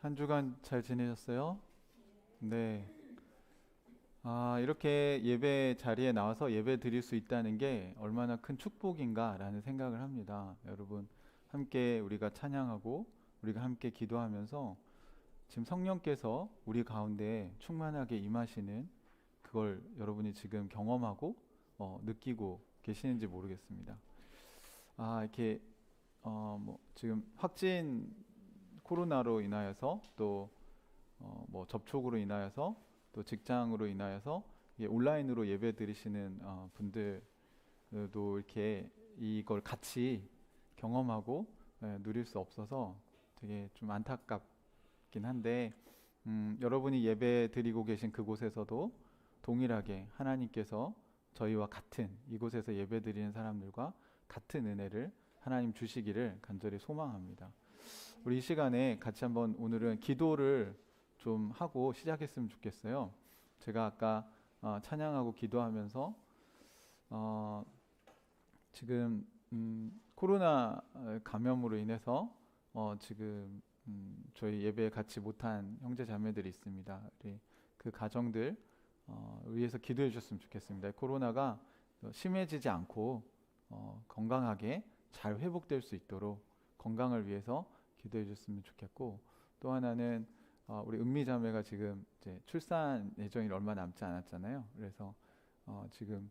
한 주간 잘 지내셨어요? 네. 이렇게 예배 자리에 나와서 예배 드릴 수 있다는 게 얼마나 큰 축복인가라는 생각을 합니다. 여러분, 함께 우리가 찬양하고 우리가 함께 기도하면서 지금 성령께서 우리 가운데 충만하게 임하시는 그걸 여러분이 지금 경험하고 느끼고 계시는지 모르겠습니다. 이렇게 지금 확진 코로나로 인하여서 또 접촉으로 인하여서 또 직장으로 인하여서 온라인으로 예배 드리시는 분들도 이렇게 이걸 같이 경험하고 누릴 수 없어서 되게 좀 안타깝긴 한데, 여러분이 예배 드리고 계신 그곳에서도 동일하게 하나님께서 저희와 같은 이곳에서 예배 드리는 사람들과 같은 은혜를 하나님 주시기를 간절히 소망합니다. 우리 이 시간에 같이 한번 오늘은 기도를 좀 하고 시작했으면 좋겠어요. 제가 아까 찬양하고 기도하면서 지금 코로나 감염으로 인해서 지금 저희 예배에 같이 못한 형제 자매들이 있습니다. 우리 그 가정들 위해서 기도해 주셨으면 좋겠습니다. 코로나가 심해지지 않고 건강하게 잘 회복될 수 있도록 건강을 위해서 기도해 주셨으면 좋겠고, 또 하나는 우리 은미 자매가 지금 이제 출산 예정일 얼마 남지 않았잖아요. 그래서 지금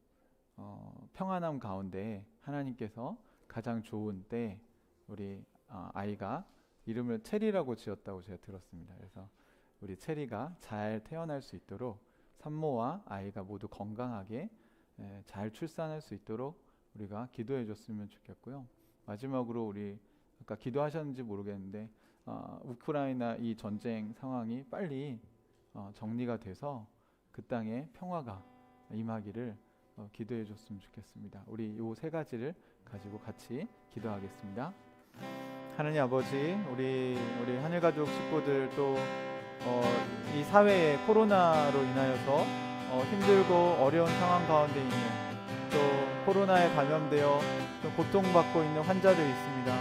평안함 가운데 하나님께서 가장 좋은 때 우리 아이가 이름을 체리라고 지었다고 제가 들었습니다. 그래서 우리 체리가 잘 태어날 수 있도록 산모와 아이가 모두 건강하게 잘 출산할 수 있도록 우리가 기도해 줬으면 좋겠고요. 마지막으로 우리 아까 기도하셨는지 모르겠는데 우크라이나 이 전쟁 상황이 빨리 정리가 돼서 그 땅에 평화가 임하기를 기도해 줬으면 좋겠습니다. 우리 이 세 가지를 가지고 같이 기도하겠습니다. 하나님 아버지, 우리 하늘가족 식구들 또 이 사회에 코로나로 인하여서 힘들고 어려운 상황 가운데 있는, 또 코로나에 감염되어 좀 고통받고 있는 환자들이 있습니다.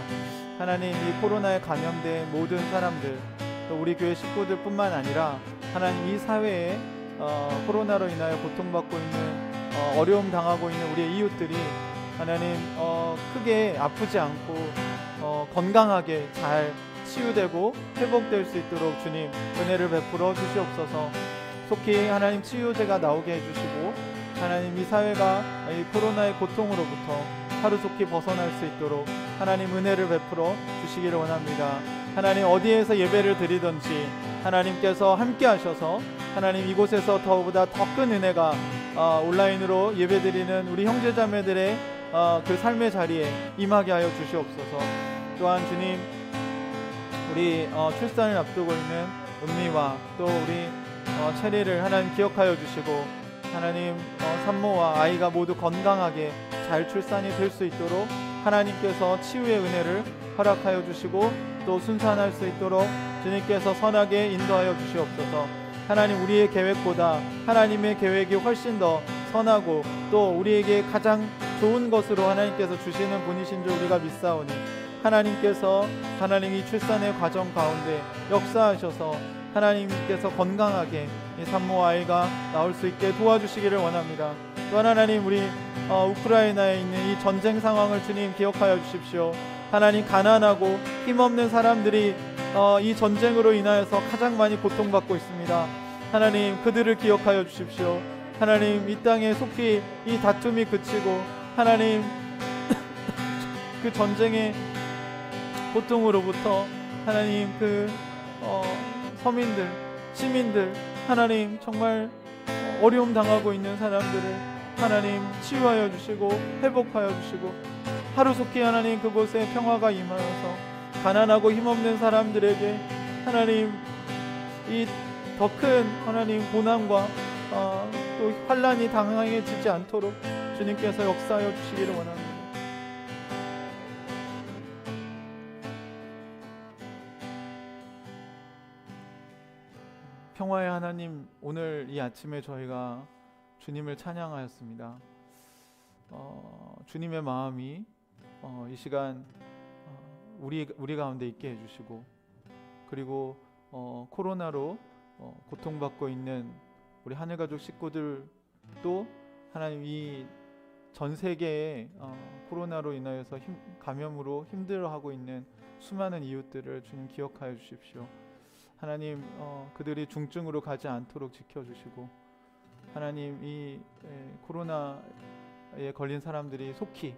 하나님, 이 코로나에 감염된 모든 사람들, 또 우리 교회 식구들뿐만 아니라 하나님 이 사회에 코로나로 인하여 고통받고 있는 어려움 당하고 있는 우리의 이웃들이 하나님 크게 아프지 않고 건강하게 잘 치유되고 회복될 수 있도록 주님 은혜를 베풀어 주시옵소서. 속히 하나님 치유제가 나오게 해주시고 하나님 이 사회가 이 코로나의 고통으로부터 하루속히 벗어날 수 있도록 하나님 은혜를 베풀어 주시기를 원합니다. 하나님 어디에서 예배를 드리든지 하나님께서 함께 하셔서 하나님 이곳에서 더보다 더 큰 은혜가 온라인으로 예배 드리는 우리 형제자매들의 그 삶의 자리에 임하게 하여 주시옵소서. 또한 주님, 우리 출산을 앞두고 있는 은미와 또 우리 체리를 하나님 기억하여 주시고 하나님 산모와 아이가 모두 건강하게 잘 출산이 될 수 있도록 하나님께서 치유의 은혜를 허락하여 주시고 또 순산할 수 있도록 주님께서 선하게 인도하여 주시옵소서. 하나님, 우리의 계획보다 하나님의 계획이 훨씬 더 선하고 또 우리에게 가장 좋은 것으로 하나님께서 주시는 분이신 줄 우리가 믿사오니 하나님께서 하나님 이 출산의 과정 가운데 역사하셔서 하나님께서 건강하게 이 산모 아이가 나올 수 있게 도와주시기를 원합니다. 또한 하나님, 우리 우크라이나에 있는 이 전쟁 상황을 주님 기억하여 주십시오. 하나님, 가난하고 힘없는 사람들이 이 전쟁으로 인하여서 가장 많이 고통받고 있습니다. 하나님, 그들을 기억하여 주십시오. 하나님, 이 땅에 속히 이 다툼이 그치고 하나님 그 전쟁의 고통으로부터 하나님 그 서민들, 시민들, 하나님 정말 어려움 당하고 있는 사람들을 하나님 치유하여 주시고 회복하여 주시고 하루속히 하나님 그곳에 평화가 임하여서 가난하고 힘없는 사람들에게 하나님 이 더 큰 하나님 고난과 또 환난이 당황해지지 않도록 주님께서 역사하여 주시기를 원합니다. 평화의 하나님, 오늘 이 아침에 저희가 주님을 찬양하였습니다. 주님의 마음이 이 시간 우리 가운데 있게 해주시고, 그리고 코로나로 고통받고 있는 우리 하늘가족 식구들도 하나님 이 전 세계에 코로나로 인하여서 감염으로 힘들어하고 있는 수많은 이웃들을 주님 기억하여 주십시오. 하나님 그들이 중증으로 가지 않도록 지켜주시고 하나님 이 코로나에 걸린 사람들이 속히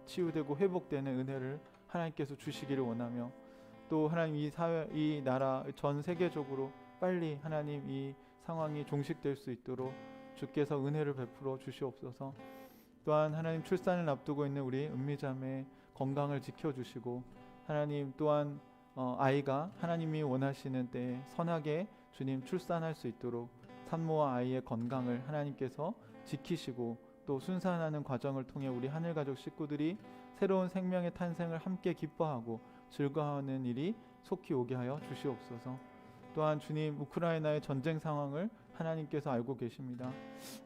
치유되고 회복되는 은혜를 하나님께서 주시기를 원하며 또 하나님 이 사회 이 나라 전 세계적으로 빨리 하나님 이 상황이 종식될 수 있도록 주께서 은혜를 베풀어 주시옵소서. 또한 하나님 출산을 앞두고 있는 우리 은미자매 건강을 지켜주시고 하나님 또한 아이가 하나님이 원하시는 때에 선하게 주님 출산할 수 있도록 산모와 아이의 건강을 하나님께서 지키시고 또 순산하는 과정을 통해 우리 하늘가족 식구들이 새로운 생명의 탄생을 함께 기뻐하고 즐거워하는 일이 속히 오게 하여 주시옵소서. 또한 주님 우크라이나의 전쟁 상황을 하나님께서 알고 계십니다.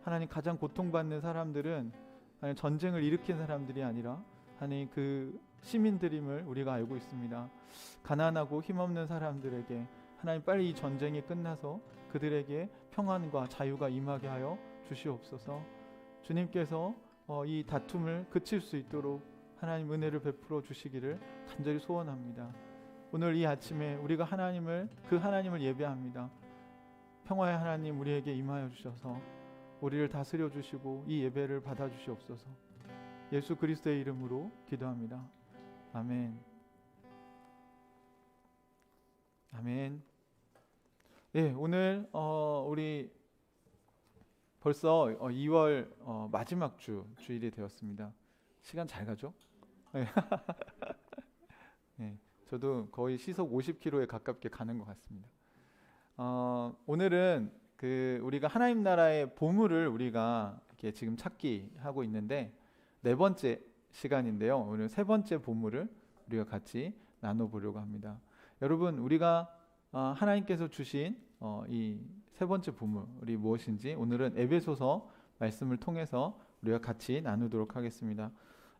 하나님 가장 고통받는 사람들은 하나님 전쟁을 일으킨 사람들이 아니라 하나님 그 시민들임을 우리가 알고 있습니다. 가난하고 힘없는 사람들에게 하나님 빨리 이 전쟁이 끝나서 그들에게 평안과 자유가 임하게 하여 주시옵소서. 주님께서 이 다툼을 그칠 수 있도록 하나님 은혜를 베풀어 주시기를 간절히 소원합니다. 오늘 이 아침에 우리가 그 하나님을 예배합니다. 평화의 하나님 우리에게 임하여 주셔서 우리를 다스려 주시고 이 예배를 받아 주시옵소서. 예수 그리스도의 이름으로 기도합니다. 아멘. 아멘. 예, 오늘 우리 벌써 2월 마지막 주일이 되었습니다. 시간 잘 가죠? 네. 네, 저도 거의 시속 50km에 가깝게 가는 것 같습니다. 오늘은 우리가 하나님 나라의 보물을 우리가 이렇게 지금 찾기 하고 있는데 네 번째 시간인데요. 오늘 세 번째 보물을 우리가 같이 나눠보려고 합니다. 여러분 우리가 하나님께서 주신 이 세 번째 보물이 무엇인지 오늘은 에베소서 말씀을 통해서 우리가 같이 나누도록 하겠습니다.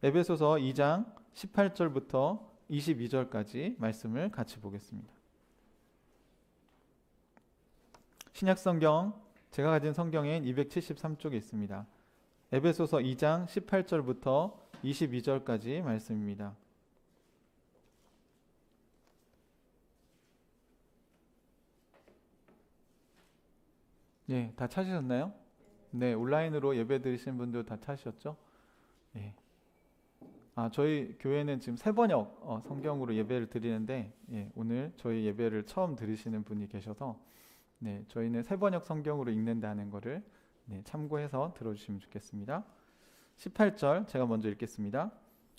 에베소서 2장 18절부터 22절까지 말씀을 같이 보겠습니다. 신약성경 제가 가진 성경엔 273쪽에 있습니다. 에베소서 2장 18절부터 22절까지 말씀입니다. 네, 다 찾으셨나요? 네, 온라인으로 예배 드리신 분들 다 찾으셨죠? 네. 저희 교회는 지금 새번역 성경으로 예배를 드리는데 오늘 저희 예배를 처음 들으시는 분이 계셔서 저희는 새번역 성경으로 읽는다는 것을 참고해서 들어주시면 좋겠습니다. 18절 제가 먼저 읽겠습니다.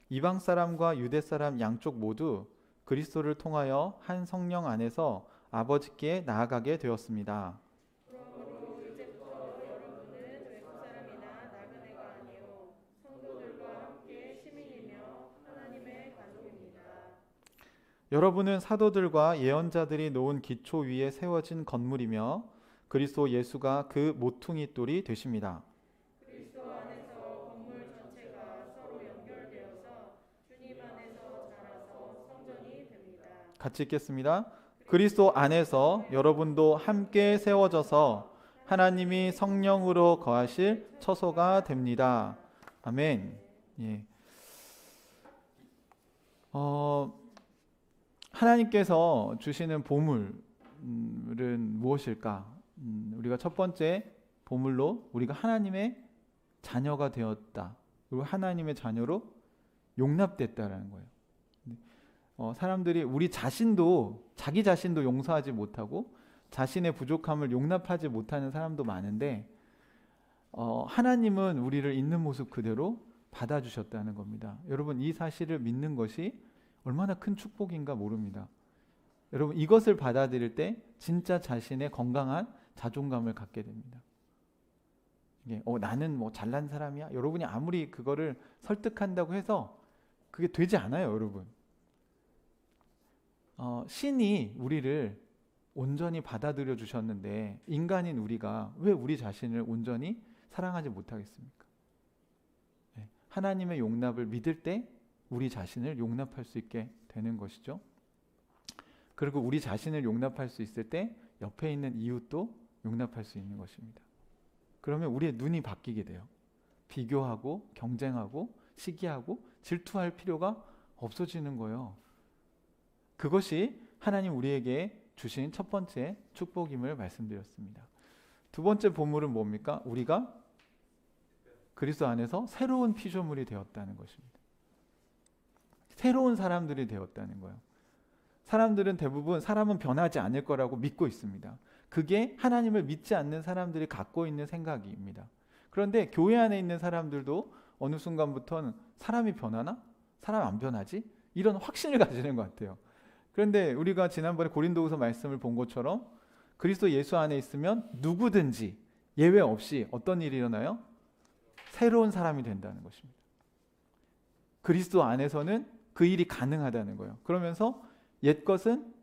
이방 사람과 유대 사람 양쪽 모두 그리스도를 통하여 한 성령 안에서 아버지께 나아가게 되었습니다. 여러분은 사도들과 예언자들이 놓은 기초 위에 세워진 건물이며 그리스도 예수가 그 모퉁이 돌이 되십니다. 그리스도 안에서 건물 전체가 서로 연결되어서 주님 안에서 자라서 성전이 됩니다. 같이 읽겠습니다. 그리스도 안에서 여러분도 함께 세워져서 하나님이 성령으로 거하실 처소가 됩니다. 아멘. 예. 하나님께서 주시는 보물은 무엇일까? 우리가 첫 번째 보물로 우리가 하나님의 자녀가 되었다. 그리고 하나님의 자녀로 용납됐다라는 거예요. 사람들이 우리 자신도 자기 자신도 용서하지 못하고 자신의 부족함을 용납하지 못하는 사람도 많은데 하나님은 우리를 있는 모습 그대로 받아주셨다는 겁니다. 여러분 이 사실을 믿는 것이 얼마나 큰 축복인가 모릅니다. 여러분 이것을 받아들일 때 진짜 자신의 건강한 자존감을 갖게 됩니다. 이게 나는 뭐 잘난 사람이야. 여러분이 아무리 그거를 설득한다고 해서 그게 되지 않아요, 여러분. 신이 우리를 온전히 받아들여 주셨는데 인간인 우리가 왜 우리 자신을 온전히 사랑하지 못하겠습니까? 하나님의 용납을 믿을 때 우리 자신을 용납할 수 있게 되는 것이죠. 그리고 우리 자신을 용납할 수 있을 때 옆에 있는 이웃도 용납할 수 있는 것입니다. 그러면 우리의 눈이 바뀌게 돼요. 비교하고 경쟁하고 시기하고 질투할 필요가 없어지는 거예요. 그것이 하나님 우리에게 주신 첫 번째 축복임을 말씀드렸습니다. 두 번째 보물은 뭡니까? 우리가 그리스도 안에서 새로운 피조물이 되었다는 것입니다. 새로운 사람들이 되었다는 거예요. 사람들은 대부분 사람은 변하지 않을 거라고 믿고 있습니다. 그게 하나님을 믿지 않는 사람들이 갖고 있는 생각입니다. 그런데 교회 안에 있는 사람들도 어느 순간부터는 사람이 변하나? 사람 안 변하지? 이런 확신을 가지는 것 같아요. 그런데 우리가 지난번에 고린도후서 말씀을 본 것처럼 그리스도 예수 안에 있으면 누구든지 예외 없이 어떤 일이 일어나요? 새로운 사람이 된다는 것입니다. 그리스도 안에서는 그 일이 가능하다는 거예요. 그러면서 옛것은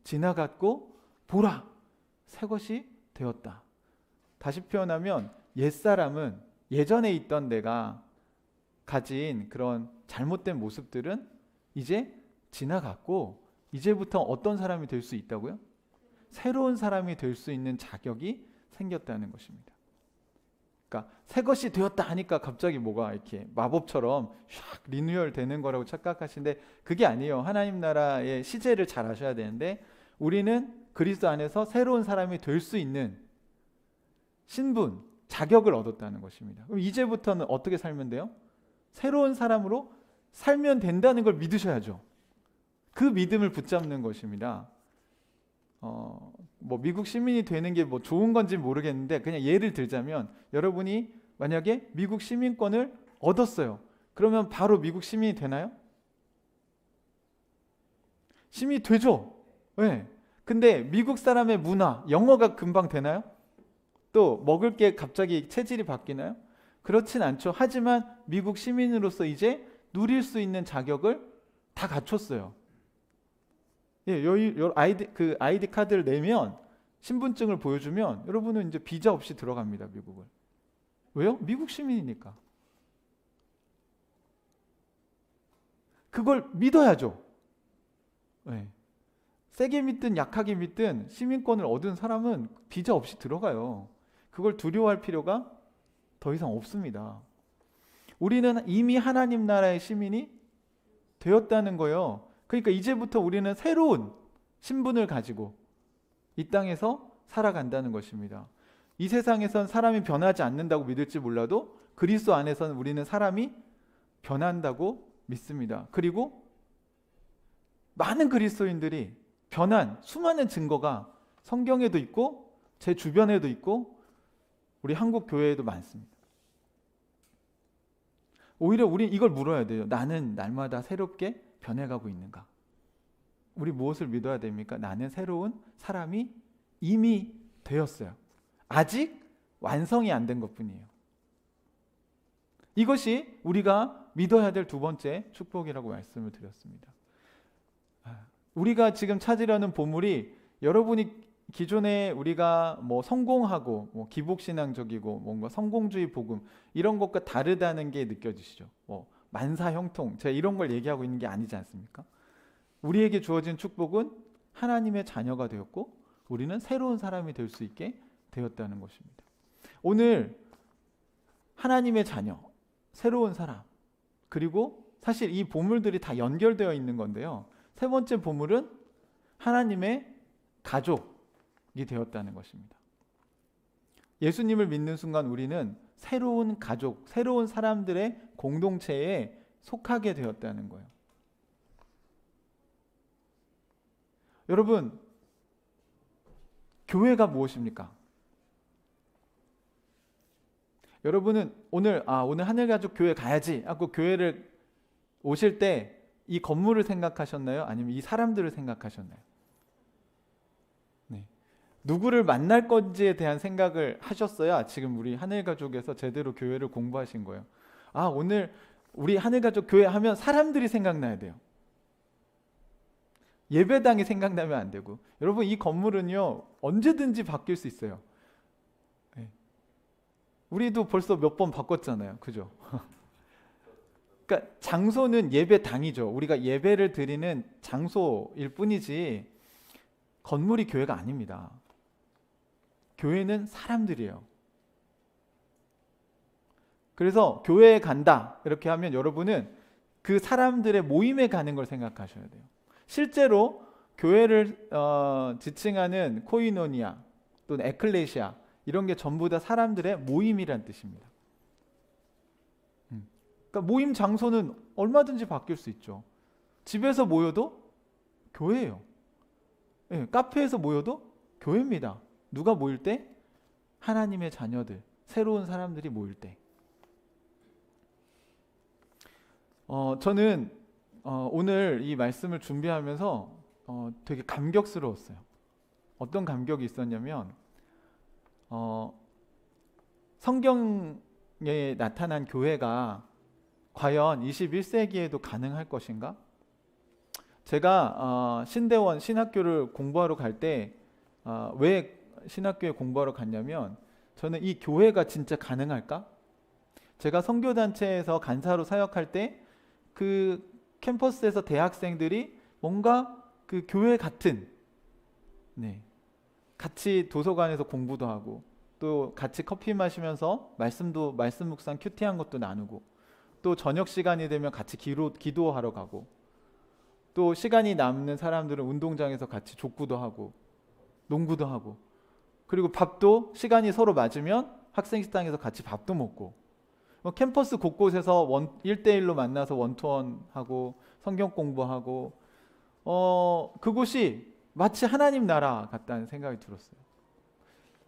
지나갔고 보라 새 것이 되었다. 다시 표현하면 옛사람은 예전에 있던 내가 가진 그런 잘못된 모습들은 이제 지나갔고 이제부터 어떤 사람이 될 수 있다고요? 새로운 사람이 될 수 있는 자격이 생겼다는 것입니다. 그러니까 새 것이 되었다 하니까 갑자기 뭐가 이렇게 마법처럼 샥 리뉴얼 되는 거라고 착각하시는데 그게 아니에요. 하나님 나라의 시제를 잘 아셔야 되는데 우리는 그리스도 안에서 새로운 사람이 될 수 있는 신분, 자격을 얻었다는 것입니다. 그럼 이제부터는 어떻게 살면 돼요? 새로운 사람으로 살면 된다는 걸 믿으셔야죠. 그 믿음을 붙잡는 것입니다. 뭐 미국 시민이 되는 게 뭐 좋은 건지 모르겠는데 그냥 예를 들자면 여러분이 만약에 미국 시민권을 얻었어요. 그러면 바로 미국 시민이 되나요? 시민이 되죠. 네. 근데 미국 사람의 문화, 영어가 금방 되나요? 또 먹을 게 갑자기 체질이 바뀌나요? 그렇진 않죠. 하지만 미국 시민으로서 이제 누릴 수 있는 자격을 다 갖췄어요. 예, 아이디 카드를 내면 신분증을 보여주면 여러분은 이제 비자 없이 들어갑니다. 미국을. 왜요? 미국 시민이니까. 그걸 믿어야죠. 네. 세게 믿든 약하게 믿든 시민권을 얻은 사람은 비자 없이 들어가요. 그걸 두려워할 필요가 더 이상 없습니다. 우리는 이미 하나님 나라의 시민이 되었다는 거예요. 그러니까 이제부터 우리는 새로운 신분을 가지고 이 땅에서 살아간다는 것입니다. 이 세상에선 사람이 변하지 않는다고 믿을지 몰라도 그리스도 안에서는 우리는 사람이 변한다고 믿습니다. 그리고 많은 그리스도인들이 변한 수많은 증거가 성경에도 있고 제 주변에도 있고 우리 한국 교회에도 많습니다. 오히려 우리 이걸 물어야 돼요. 나는 날마다 새롭게 변해가고 있는가? 우리 무엇을 믿어야 됩니까? 나는 새로운 사람이 이미 되었어요. 아직 완성이 안 된 것뿐이에요. 이것이 우리가 믿어야 될 두 번째 축복이라고 말씀을 드렸습니다. 우리가 지금 찾으려는 보물이 여러분이 기존에 우리가 뭐 성공하고 뭐 기복신앙적이고 뭔가 성공주의 복음 이런 것과 다르다는 게 느껴지시죠? 뭐 만사형통 제가 이런 걸 얘기하고 있는 게 아니지 않습니까? 우리에게 주어진 축복은 하나님의 자녀가 되었고 우리는 새로운 사람이 될 수 있게 되었다는 것입니다. 오늘 하나님의 자녀, 새로운 사람 그리고 사실 이 보물들이 다 연결되어 있는 건데요. 세 번째 보물은 하나님의 가족이 되었다는 것입니다. 예수님을 믿는 순간 우리는 새로운 가족, 새로운 사람들의 공동체에 속하게 되었다는 거예요. 여러분, 교회가 무엇입니까? 여러분은 오늘 하늘가족 교회 가야지 하고 교회를 오실 때 이 건물을 생각하셨나요? 아니면 이 사람들을 생각하셨나요? 네. 누구를 만날 건지에 대한 생각을 하셨어야 지금 우리 하늘가족에서 제대로 교회를 공부하신 거예요. 오늘 우리 하늘가족 교회 하면 사람들이 생각나야 돼요. 예배당이 생각나면 안 되고. 여러분 이 건물은요 언제든지 바뀔 수 있어요. 네. 우리도 벌써 몇 번 바꿨잖아요. 그죠? 그러니까 장소는 예배당이죠. 우리가 예배를 드리는 장소일 뿐이지 건물이 교회가 아닙니다. 교회는 사람들이에요. 그래서 교회에 간다 이렇게 하면 여러분은 그 사람들의 모임에 가는 걸 생각하셔야 돼요. 실제로 교회를 지칭하는 코이노니아 또는 에클레시아 이런 게 전부 다 사람들의 모임이란 뜻입니다. 그러니까 모임 장소는 얼마든지 바뀔 수 있죠. 집에서 모여도 교회예요. 네, 카페에서 모여도 교회입니다. 누가 모일 때? 하나님의 자녀들, 새로운 사람들이 모일 때. 저는 오늘 이 말씀을 준비하면서 되게 감격스러웠어요. 어떤 감격이 있었냐면 성경에 나타난 교회가 과연 21세기에도 가능할 것인가? 제가 신대원 신학교를 공부하러 갈 때 왜 신학교에 공부하러 갔냐면 저는 이 교회가 진짜 가능할까? 제가 선교단체에서 간사로 사역할 때 그 캠퍼스에서 대학생들이 뭔가 그 교회 같은 같이 도서관에서 공부도 하고 또 같이 커피 마시면서 말씀 묵상 큐티한 것도 나누고 또 저녁 시간이 되면 같이 기도하러 가고 또 시간이 남는 사람들은 운동장에서 같이 족구도 하고 농구도 하고 그리고 밥도 시간이 서로 맞으면 학생 식당에서 같이 밥도 먹고 캠퍼스 곳곳에서 1대1로 만나서 원투원 하고 성경 공부하고 그곳이 마치 하나님 나라 같다는 생각이 들었어요.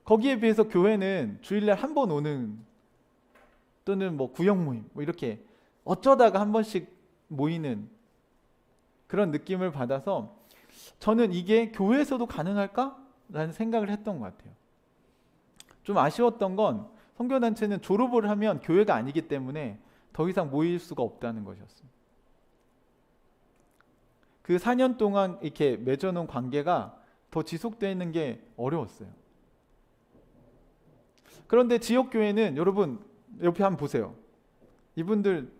거기에 비해서 교회는 주일날 한 번 오는 또는 뭐 구역 모임 뭐 이렇게 어쩌다가 한 번씩 모이는 그런 느낌을 받아서 저는 이게 교회에서도 가능할까라는 생각을 했던 것 같아요. 좀 아쉬웠던 건 선교단체는 졸업을 하면 교회가 아니기 때문에 더 이상 모일 수가 없다는 것이었습니다. 그 4년 동안 이렇게 맺어놓은 관계가 더 지속되는 게 어려웠어요. 그런데 지역교회는 여러분 옆에 한번 보세요. 이분들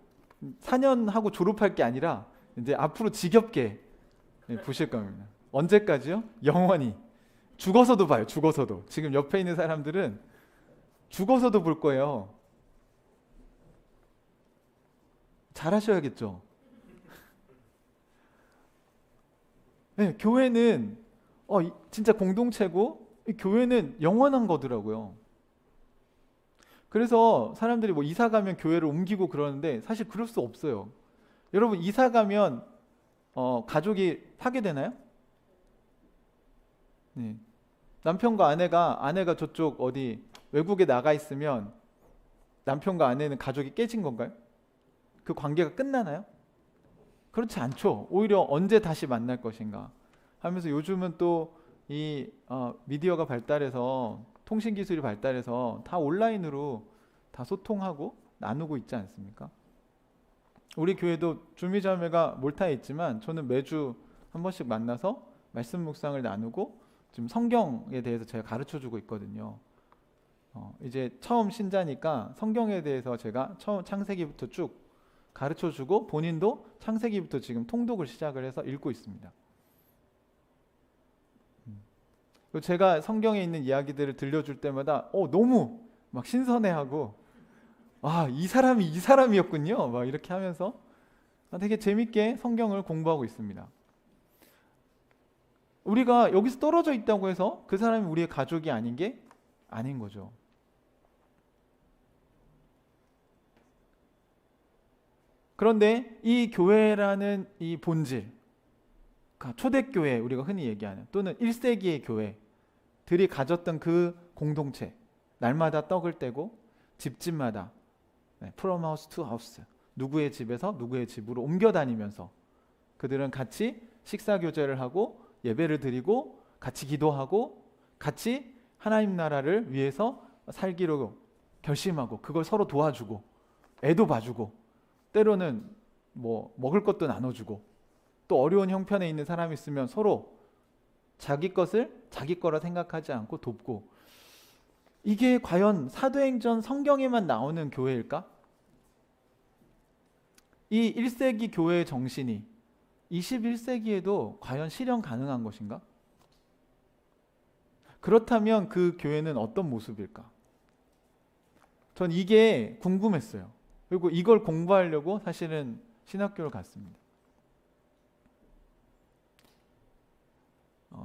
4년 하고 졸업할 게 아니라 이제 앞으로 지겹게 보실 겁니다. 언제까지요? 영원히. 죽어서도 봐요. 죽어서도. 지금 옆에 있는 사람들은 죽어서도 볼 거예요. 잘하셔야겠죠. 네, 교회는 진짜 공동체고 교회는 영원한 거더라고요. 그래서 사람들이 뭐 이사 가면 교회를 옮기고 그러는데 사실 그럴 수 없어요. 여러분 이사 가면 가족이 파괴되나요? 네. 남편과 아내가 저쪽 어디 외국에 나가 있으면 남편과 아내는 가족이 깨진 건가요? 그 관계가 끝나나요? 그렇지 않죠. 오히려 언제 다시 만날 것인가 하면서 요즘은 또 이 미디어가 발달해서 통신 기술이 발달해서 다 온라인으로 다 소통하고 나누고 있지 않습니까? 우리 교회도 주미자매가 몰타에 있지만 저는 매주 한 번씩 만나서 말씀 묵상을 나누고 지금 성경에 대해서 제가 가르쳐주고 있거든요. 이제 처음 신자니까 성경에 대해서 제가 처음 창세기부터 쭉 가르쳐주고 본인도 창세기부터 지금 통독을 시작을 해서 읽고 있습니다. 제가 성경에 있는 이야기들을 들려줄 때마다 너무 막 신선해하고 이 사람이 이 사람이었군요 막 이렇게 하면서 되게 재밌게 성경을 공부하고 있습니다. 우리가 여기서 떨어져 있다고 해서 그 사람이 우리의 가족이 아닌 게 아닌 거죠. 그런데 이 교회라는 이 본질, 초대교회 우리가 흔히 얘기하는 또는 1세기의 교회들이 가졌던 그 공동체, 날마다 떡을 떼고 집집마다 from house to house 누구의 집에서 누구의 집으로 옮겨 다니면서 그들은 같이 식사 교제를 하고 예배를 드리고 같이 기도하고 같이 하나님 나라를 위해서 살기로 결심하고 그걸 서로 도와주고 애도 봐주고 때로는 뭐 먹을 것도 나눠주고 또 어려운 형편에 있는 사람이 있으면 서로 자기 것을 자기 거라 생각하지 않고 돕고 이게 과연 사도행전 성경에만 나오는 교회일까? 이 1세기 교회의 정신이 21세기에도 과연 실현 가능한 것인가? 그렇다면 그 교회는 어떤 모습일까? 전 이게 궁금했어요. 그리고 이걸 공부하려고 사실은 신학교를 갔습니다.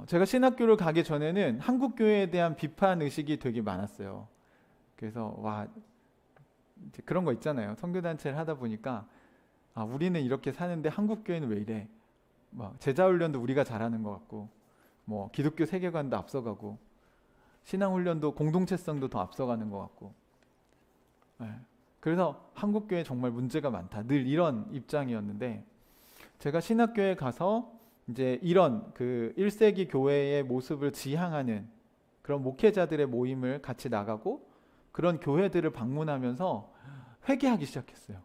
제가 신학교를 가기 전에는 한국 교회에 대한 비판 의식이 되게 많았어요. 그래서 이제 그런 거 있잖아요. 선교단체를 하다 보니까 우리는 이렇게 사는데 한국 교회는 왜 이래? 제자훈련도 우리가 잘하는 것 같고, 기독교 세계관도 앞서가고, 신앙훈련도 공동체성도 더 앞서가는 것 같고. 네. 그래서 한국 교회 정말 문제가 많다. 늘 이런 입장이었는데, 제가 신학교에 가서 이제 이런 그 1세기 교회의 모습을 지향하는 그런 목회자들의 모임을 같이 나가고 그런 교회들을 방문하면서 회개하기 시작했어요.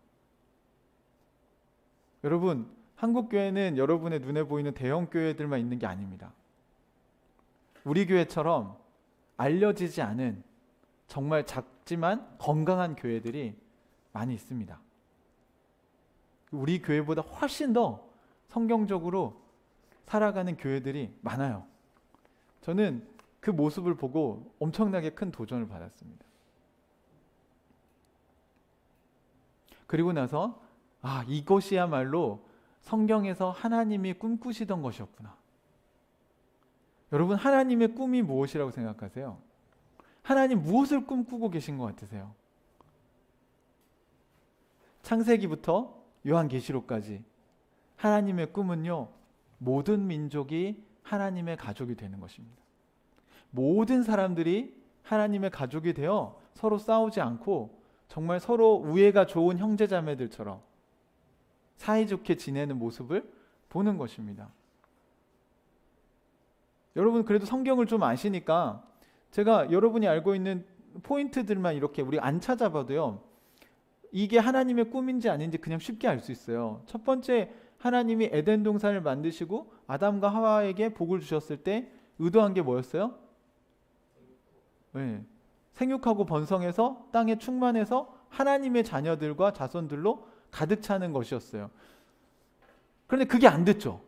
여러분, 한국 교회는 여러분의 눈에 보이는 대형 교회들만 있는 게 아닙니다. 우리 교회처럼 알려지지 않은 정말 작지만 건강한 교회들이 많이 있습니다. 우리 교회보다 훨씬 더 성경적으로 살아가는 교회들이 많아요. 저는 그 모습을 보고 엄청나게 큰 도전을 받았습니다. 그리고 나서 이것이야말로 성경에서 하나님이 꿈꾸시던 것이었구나. 여러분, 하나님의 꿈이 무엇이라고 생각하세요? 하나님 무엇을 꿈꾸고 계신 것 같으세요? 창세기부터 요한계시록까지 하나님의 꿈은요, 모든 민족이 하나님의 가족이 되는 것입니다. 모든 사람들이 하나님의 가족이 되어 서로 싸우지 않고 정말 서로 우애가 좋은 형제자매들처럼 사이좋게 지내는 모습을 보는 것입니다. 여러분, 그래도 성경을 좀 아시니까 제가 여러분이 알고 있는 포인트들만 이렇게 우리 안 찾아봐도요, 이게 하나님의 꿈인지 아닌지 그냥 쉽게 알 수 있어요. 첫 번째, 하나님이 에덴 동산을 만드시고 아담과 하와에게 복을 주셨을 때 의도한 게 뭐였어요? 네. 생육하고 번성해서 땅에 충만해서 하나님의 자녀들과 자손들로 가득 차는 것이었어요. 그런데 그게 안 됐죠.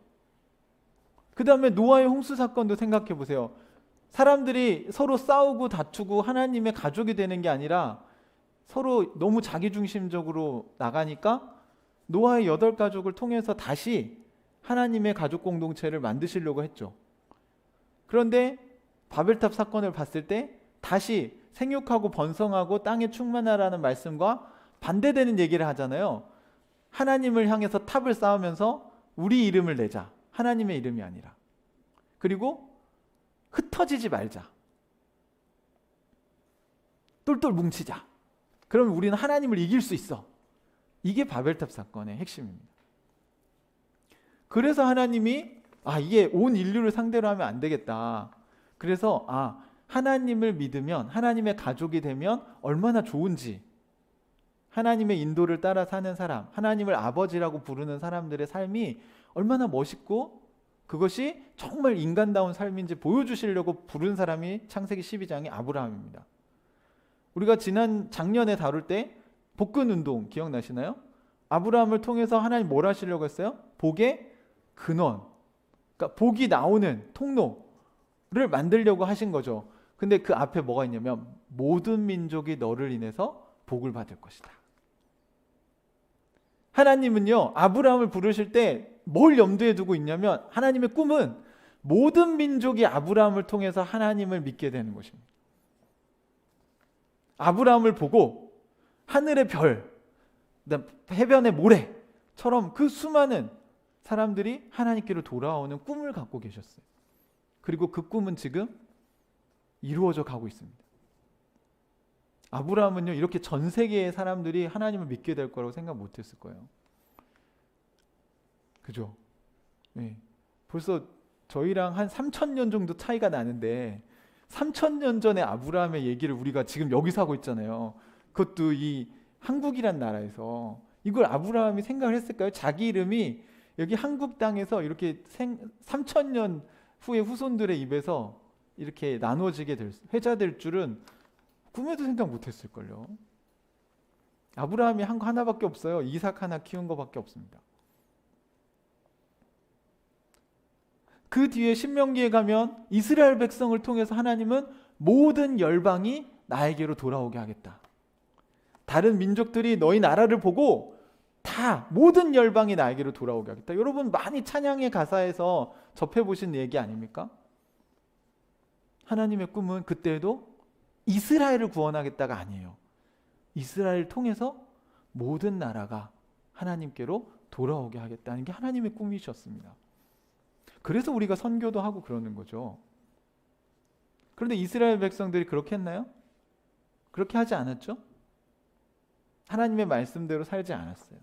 그 다음에 노아의 홍수 사건도 생각해 보세요. 사람들이 서로 싸우고 다투고 하나님의 가족이 되는 게 아니라 서로 너무 자기중심적으로 나가니까 노아의 8가족을 통해서 다시 하나님의 가족 공동체를 만드시려고 했죠. 그런데 바벨탑 사건을 봤을 때 다시 생육하고 번성하고 땅에 충만하라는 말씀과 반대되는 얘기를 하잖아요. 하나님을 향해서 탑을 쌓으면서 우리 이름을 내자. 하나님의 이름이 아니라. 그리고 흩어지지 말자. 똘똘 뭉치자. 그러면 우리는 하나님을 이길 수 있어. 이게 바벨탑 사건의 핵심입니다. 그래서 하나님이 이게 온 인류를 상대로 하면 안 되겠다. 그래서 하나님을 믿으면, 하나님의 가족이 되면 얼마나 좋은지, 하나님의 인도를 따라 사는 사람, 하나님을 아버지라고 부르는 사람들의 삶이 얼마나 멋있고 그것이 정말 인간다운 삶인지 보여주시려고 부른 사람이 창세기 12장의 아브라함입니다. 우리가 작년에 다룰 때 복근운동 기억나시나요? 아브라함을 통해서 하나님 뭘 하시려고 했어요? 복의 근원, 그러니까 복이 나오는 통로를 만들려고 하신 거죠. 근데 그 앞에 뭐가 있냐면 모든 민족이 너를 인해서 복을 받을 것이다. 하나님은요, 아브라함을 부르실 때 뭘 염두에 두고 있냐면 하나님의 꿈은 모든 민족이 아브라함을 통해서 하나님을 믿게 되는 것입니다. 아브라함을 보고 하늘의 별, 해변의 모래처럼 그 수많은 사람들이 하나님께로 돌아오는 꿈을 갖고 계셨어요. 그리고 그 꿈은 지금 이루어져 가고 있습니다. 아브라함은요, 이렇게 전 세계의 사람들이 하나님을 믿게 될 거라고 생각 못했을 거예요. 그죠? 네. 벌써 저희랑 한 3,000년 정도 차이가 나는데 3,000년 전에 아브라함의 얘기를 우리가 지금 여기서 하고 있잖아요. 그것도 이 한국이란 나라에서. 이걸 아브라함이 생각을 했을까요? 자기 이름이 여기 한국 땅에서 이렇게 3,000년 후에 후손들의 입에서 이렇게 나눠지게 회자될 줄은 꿈에도 생각 못했을걸요. 아브라함이 한 거 하나밖에 없어요. 이삭 하나 키운 거밖에 없습니다. 그 뒤에 신명기에 가면 이스라엘 백성을 통해서 하나님은 모든 열방이 나에게로 돌아오게 하겠다. 다른 민족들이 너희 나라를 보고 다 모든 열방이 나에게로 돌아오게 하겠다. 여러분 많이 찬양의 가사에서 접해보신 얘기 아닙니까? 하나님의 꿈은 그때에도 이스라엘을 구원하겠다가 아니에요. 이스라엘을 통해서 모든 나라가 하나님께로 돌아오게 하겠다는 게 하나님의 꿈이셨습니다. 그래서 우리가 선교도 하고 그러는 거죠. 그런데 이스라엘 백성들이 그렇게 했나요? 그렇게 하지 않았죠? 하나님의 말씀대로 살지 않았어요.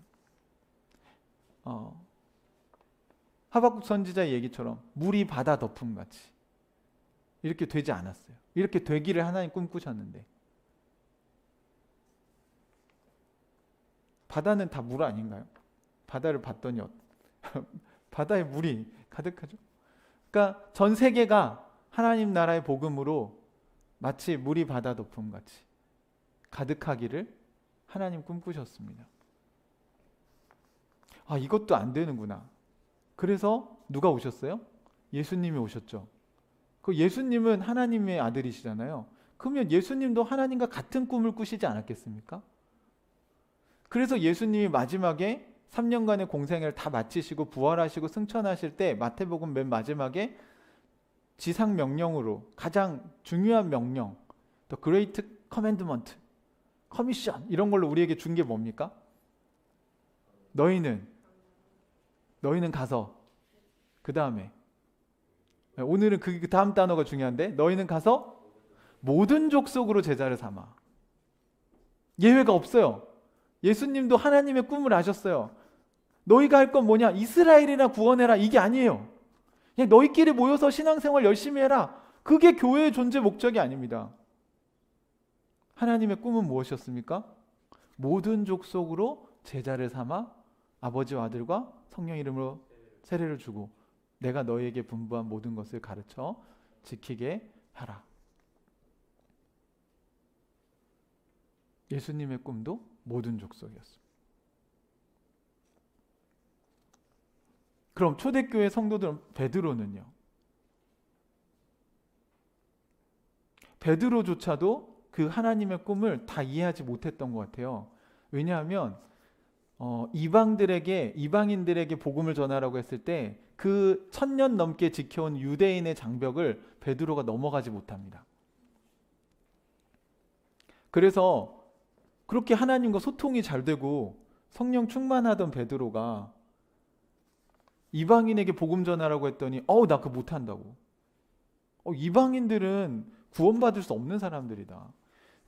하박국 선지자의 얘기처럼 물이 바다 덮음 같이 이렇게 되지 않았어요. 이렇게 되기를 하나님 꿈꾸셨는데, 바다는 다 물 아닌가요? 바다를 봤더니 바다에 물이 가득하죠. 그러니까 전 세계가 하나님 나라의 복음으로 마치 물이 바다 덮음 같이 가득하기를 하나님 꿈꾸셨습니다. 이것도 안 되는구나. 그래서 누가 오셨어요? 예수님이 오셨죠. 그 예수님은 하나님의 아들이시잖아요. 그러면 예수님도 하나님과 같은 꿈을 꾸시지 않았겠습니까? 그래서 예수님이 마지막에 3년간의 공생애를 다 마치시고 부활하시고 승천하실 때 마태복음 맨 마지막에 지상 명령으로 가장 중요한 명령, The Great Commandment, 커미션 이런 걸로 우리에게 준 게 뭡니까? 너희는 가서, 그 다음에 오늘은 그 다음 단어가 중요한데, 너희는 가서 모든 족속으로 제자를 삼아. 예외가 없어요. 예수님도 하나님의 꿈을 아셨어요. 너희가 할 건 뭐냐? 이스라엘이나 구원해라. 이게 아니에요. 그냥 너희끼리 모여서 신앙생활 열심히 해라. 그게 교회의 존재 목적이 아닙니다. 하나님의 꿈은 무엇이었습니까? 모든 족속으로 제자를 삼아 아버지와 아들과 성령 이름으로 세례를 주고 내가 너희에게 분부한 모든 것을 가르쳐 지키게 하라. 예수님의 꿈도 모든 족속이었습니다. 그럼 초대교회 성도들 베드로는요? 베드로조차도 그 하나님의 꿈을 다 이해하지 못했던 것 같아요. 왜냐하면 이방인들에게 복음을 전하라고 했을 때 그 1000년 넘게 지켜온 유대인의 장벽을 베드로가 넘어가지 못합니다. 그래서 그렇게 하나님과 소통이 잘 되고 성령 충만하던 베드로가 이방인에게 복음 전하라고 했더니 나 그거 못한다고. 이방인들은 구원받을 수 없는 사람들이다.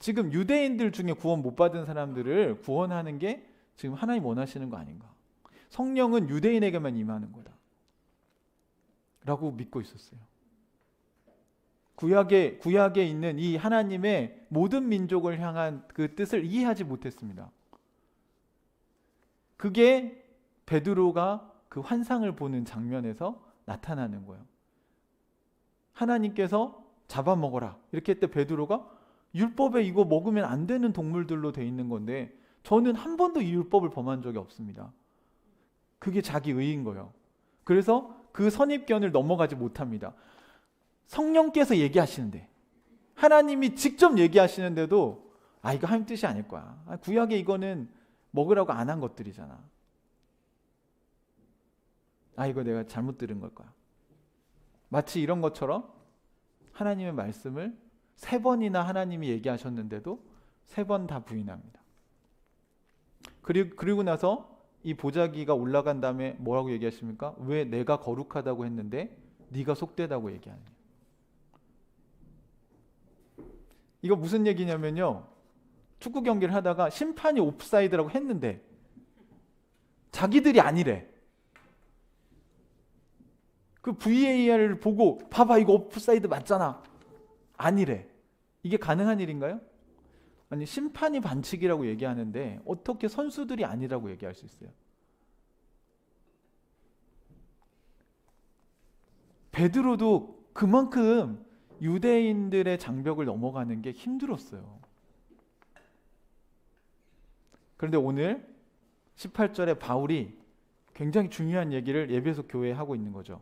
지금 유대인들 중에 구원 못 받은 사람들을 구원하는 게 지금 하나님 원하시는 거 아닌가. 성령은 유대인에게만 임하는 거다 라고 믿고 있었어요. 구약에 있는 이 하나님의 모든 민족을 향한 그 뜻을 이해하지 못했습니다. 그게 베드로가 그 환상을 보는 장면에서 나타나는 거예요. 하나님께서 잡아먹어라 이렇게 했을 때 베드로가 율법에 이거 먹으면 안 되는 동물들로 돼 있는 건데 저는 한 번도 이 율법을 범한 적이 없습니다. 그게 자기 의인 거예요. 그래서 그 선입견을 넘어가지 못합니다. 성령께서 얘기하시는데, 하나님이 직접 얘기하시는데도 이거 하나님 뜻이 아닐 거야. 구약에 이거는 먹으라고 안 한 것들이잖아. 이거 내가 잘못 들은 걸 거야. 마치 이런 것처럼 하나님의 말씀을 3번이나 하나님이 얘기하셨는데도 3번 다 부인합니다. 그리고 나서 이 보자기가 올라간 다음에 뭐라고 얘기하십니까? 왜 내가 거룩하다고 했는데 네가 속되다고 얘기하느냐. 이거 무슨 얘기냐면요, 축구 경기를 하다가 심판이 옵사이드라고 했는데 자기들이 아니래. 그 VAR을 보고 봐봐 이거 옵사이드 맞잖아. 아니래. 이게 가능한 일인가요? 아니, 심판이 반칙이라고 얘기하는데 어떻게 선수들이 아니라고 얘기할 수 있어요? 베드로도 그만큼 유대인들의 장벽을 넘어가는 게 힘들었어요. 그런데 오늘 18절에 바울이 굉장히 중요한 얘기를 에베소 교회에 하고 있는 거죠.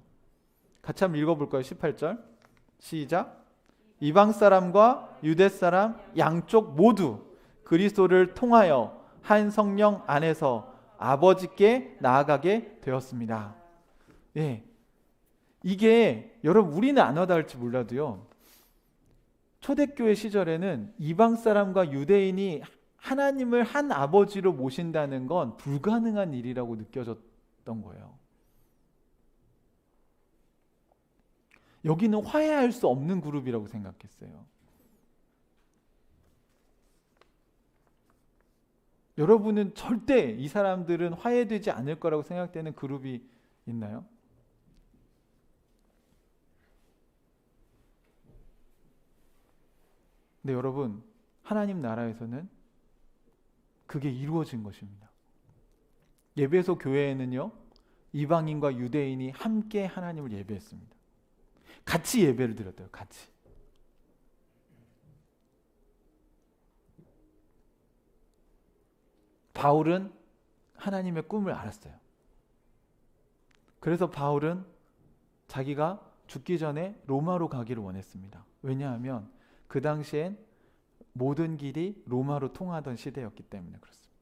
같이 한번 읽어볼까요? 18절 시작. 이방 사람과 유대 사람 양쪽 모두 그리스도를 통하여 한 성령 안에서 아버지께 나아가게 되었습니다. 예, 이게 여러분 우리는 안 와닿을지 몰라도요, 초대교회 시절에는 이방 사람과 유대인이 하나님을 한 아버지로 모신다는 건 불가능한 일이라고 느껴졌던 거예요. 여기는 화해할 수 없는 그룹이라고 생각했어요. 여러분은 절대 이 사람들은 화해되지 않을 거라고 생각되는 그룹이 있나요? 근데 여러분, 하나님 나라에서는 그게 이루어진 것입니다. 예배소 교회에는요, 이방인과 유대인이 함께 하나님을 예배했습니다. 같이 예배를 드렸대요. 같이. 바울은 하나님의 꿈을 알았어요. 그래서 바울은 자기가 죽기 전에 로마로 가기를 원했습니다. 왜냐하면 그 당시엔 모든 길이 로마로 통하던 시대였기 때문에 그렇습니다.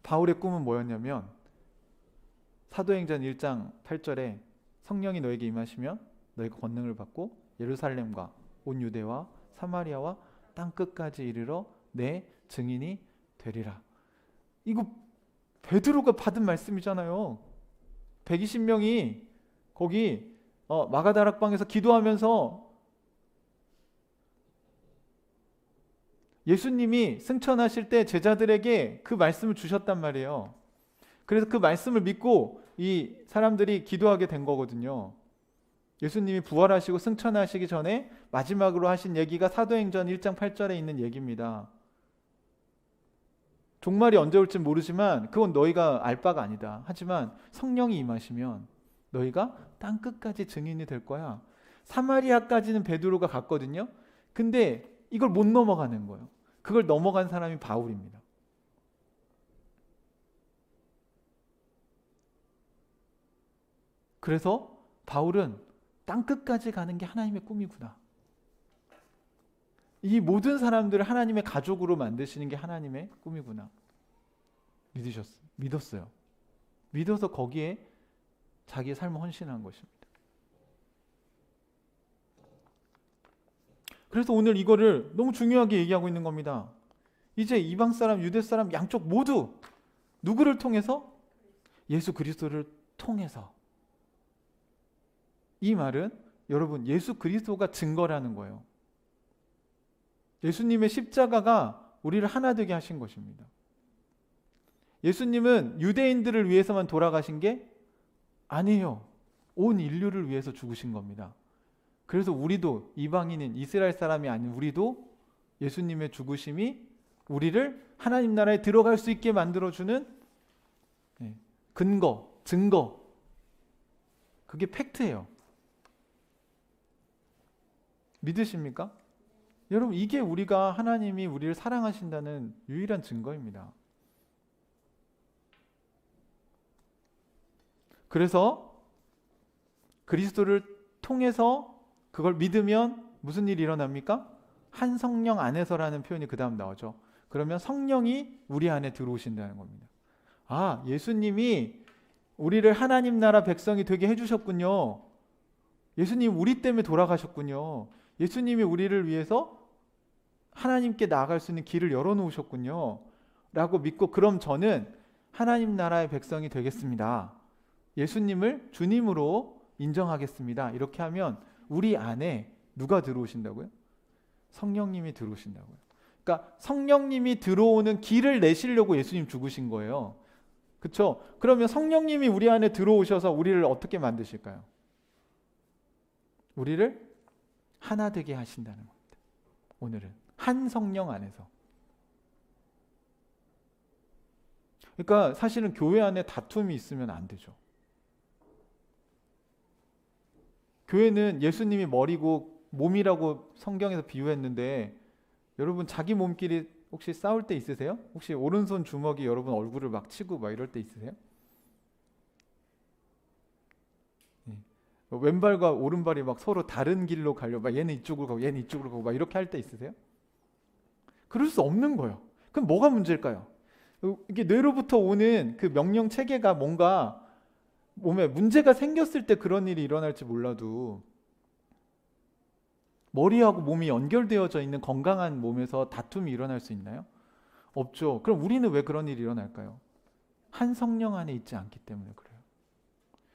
바울의 꿈은 뭐였냐면 사도행전 1장 8절에 성령이 너에게 임하시면 너희가 권능을 받고 예루살렘과 온 유대와 사마리아와 땅 끝까지 이르러 내 증인이 되리라. 이거 베드로가 받은 말씀이잖아요. 120명이 거기 마가다락방에서 기도하면서 예수님이 승천하실 때 제자들에게 그 말씀을 주셨단 말이에요. 그래서 그 말씀을 믿고 이 사람들이 기도하게 된 거거든요. 예수님이 부활하시고 승천하시기 전에 마지막으로 하신 얘기가 사도행전 1장 8절에 있는 얘기입니다. 종말이 언제 올지 모르지만 그건 너희가 알 바가 아니다. 하지만 성령이 임하시면 너희가 땅 끝까지 증인이 될 거야. 사마리아까지는 베드로가 갔거든요. 근데 이걸 못 넘어가는 거예요. 그걸 넘어간 사람이 바울입니다. 그래서 바울은 땅 끝까지 가는 게 하나님의 꿈이구나. 이 모든 사람들을 하나님의 가족으로 만드시는 게 하나님의 꿈이구나. 믿었어요. 믿어서 거기에 자기의 삶을 헌신한 것입니다. 그래서 오늘 이거를 너무 중요하게 얘기하고 있는 겁니다. 이제 이방 사람, 유대 사람 양쪽 모두 누구를 통해서? 예수 그리스도를 통해서. 이 말은 여러분 예수 그리스도가 증거라는 거예요. 예수님의 십자가가 우리를 하나 되게 하신 것입니다. 예수님은 유대인들을 위해서만 돌아가신 게 아니에요. 온 인류를 위해서 죽으신 겁니다. 그래서 우리도 이방인인 이스라엘 사람이 아닌 우리도 예수님의 죽으심이 우리를 하나님 나라에 들어갈 수 있게 만들어주는 근거, 증거. 그게 팩트예요. 믿으십니까? 여러분 이게 우리가 하나님이 우리를 사랑하신다는 유일한 증거입니다. 그래서 그리스도를 통해서 그걸 믿으면 무슨 일이 일어납니까? 한 성령 안에서라는 표현이 그 다음 나오죠. 그러면 성령이 우리 안에 들어오신다는 겁니다. 아, 예수님이 우리를 하나님 나라 백성이 되게 해주셨군요. 예수님 우리 때문에 돌아가셨군요. 예수님이 우리를 위해서 하나님께 나아갈 수 있는 길을 열어놓으셨군요. 라고 믿고 그럼 저는 하나님 나라의 백성이 되겠습니다. 예수님을 주님으로 인정하겠습니다. 이렇게 하면 우리 안에 누가 들어오신다고요? 성령님이 들어오신다고요. 그러니까 성령님이 들어오는 길을 내시려고 예수님 죽으신 거예요. 그렇죠? 그러면 성령님이 우리 안에 들어오셔서 우리를 어떻게 만드실까요? 우리를 하나 되게 하신다는 겁니다. 오늘은 한 성령 안에서. 그러니까 사실은 교회 안에 다툼이 있으면 안 되죠. 교회는 예수님이 머리고 몸이라고 성경에서 비유했는데 여러분 자기 몸끼리 혹시 싸울 때 있으세요? 혹시 오른손 주먹이 여러분 얼굴을 막 치고 막 이럴 때 있으세요? 네. 왼발과 오른발이 막 서로 다른 길로 가려, 막 얘는 이쪽으로 가고 얘는 이쪽으로 가고 막 이렇게 할 때 있으세요? 그럴 수 없는 거예요. 그럼 뭐가 문제일까요? 이게 뇌로부터 오는 그 명령 체계가 뭔가 몸에 문제가 생겼을 때 그런 일이 일어날지 몰라도 머리하고 몸이 연결되어져 있는 건강한 몸에서 다툼이 일어날 수 있나요? 없죠. 그럼 우리는 왜 그런 일이 일어날까요? 한 성령 안에 있지 않기 때문에 그래요.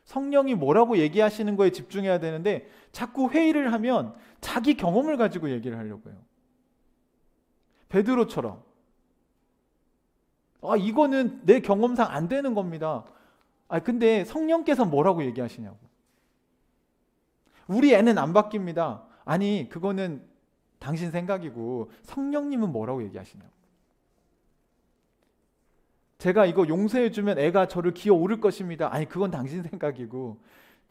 성령이 뭐라고 얘기하시는 거에 집중해야 되는데 자꾸 회의를 하면 자기 경험을 가지고 얘기를 하려고 해요. 베드로처럼 이거는 내 경험상 안 되는 겁니다. 근데 성령께서 뭐라고 얘기하시냐고. 우리 애는 안 바뀝니다. 아니 그거는 당신 생각이고 성령님은 뭐라고 얘기하시냐고. 제가 이거 용서해주면 애가 저를 기어오를 것입니다. 아니 그건 당신 생각이고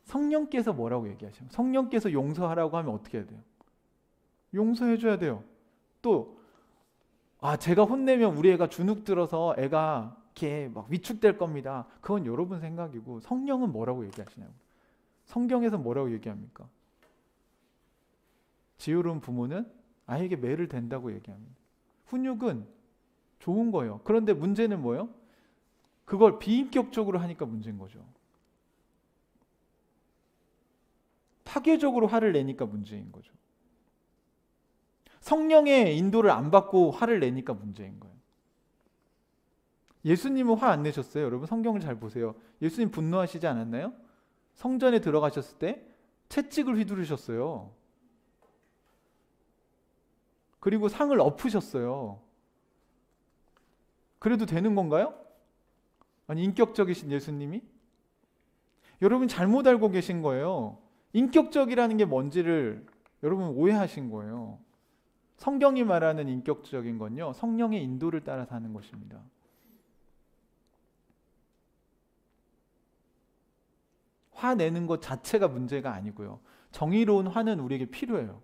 성령께서 뭐라고 얘기하시냐고. 성령께서 용서하라고 하면 어떻게 해야 돼요? 용서해줘야 돼요. 또 제가 혼내면 우리 애가 주눅 들어서 애가 이렇게 막 위축될 겁니다. 그건 여러분 생각이고 성령은 뭐라고 얘기하시냐고. 성경에서 뭐라고 얘기합니까? 지혜로운 부모는 아이에게 매를 댄다고 얘기합니다. 훈육은 좋은 거예요. 그런데 문제는 뭐예요? 그걸 비인격적으로 하니까 문제인 거죠. 파괴적으로 화를 내니까 문제인 거죠. 성령의 인도를 안 받고 화를 내니까 문제인 거예요. 예수님은 화 안 내셨어요. 여러분 성경을 잘 보세요. 예수님 분노하시지 않았나요? 성전에 들어가셨을 때 채찍을 휘두르셨어요. 그리고 상을 엎으셨어요. 그래도 되는 건가요? 아니 인격적이신 예수님이? 여러분 잘못 알고 계신 거예요. 인격적이라는 게 뭔지를 여러분 오해하신 거예요. 성경이 말하는 인격적인 건요, 성령의 인도를 따라 사는 것입니다. 화내는 것 자체가 문제가 아니고요. 정의로운 화는 우리에게 필요해요.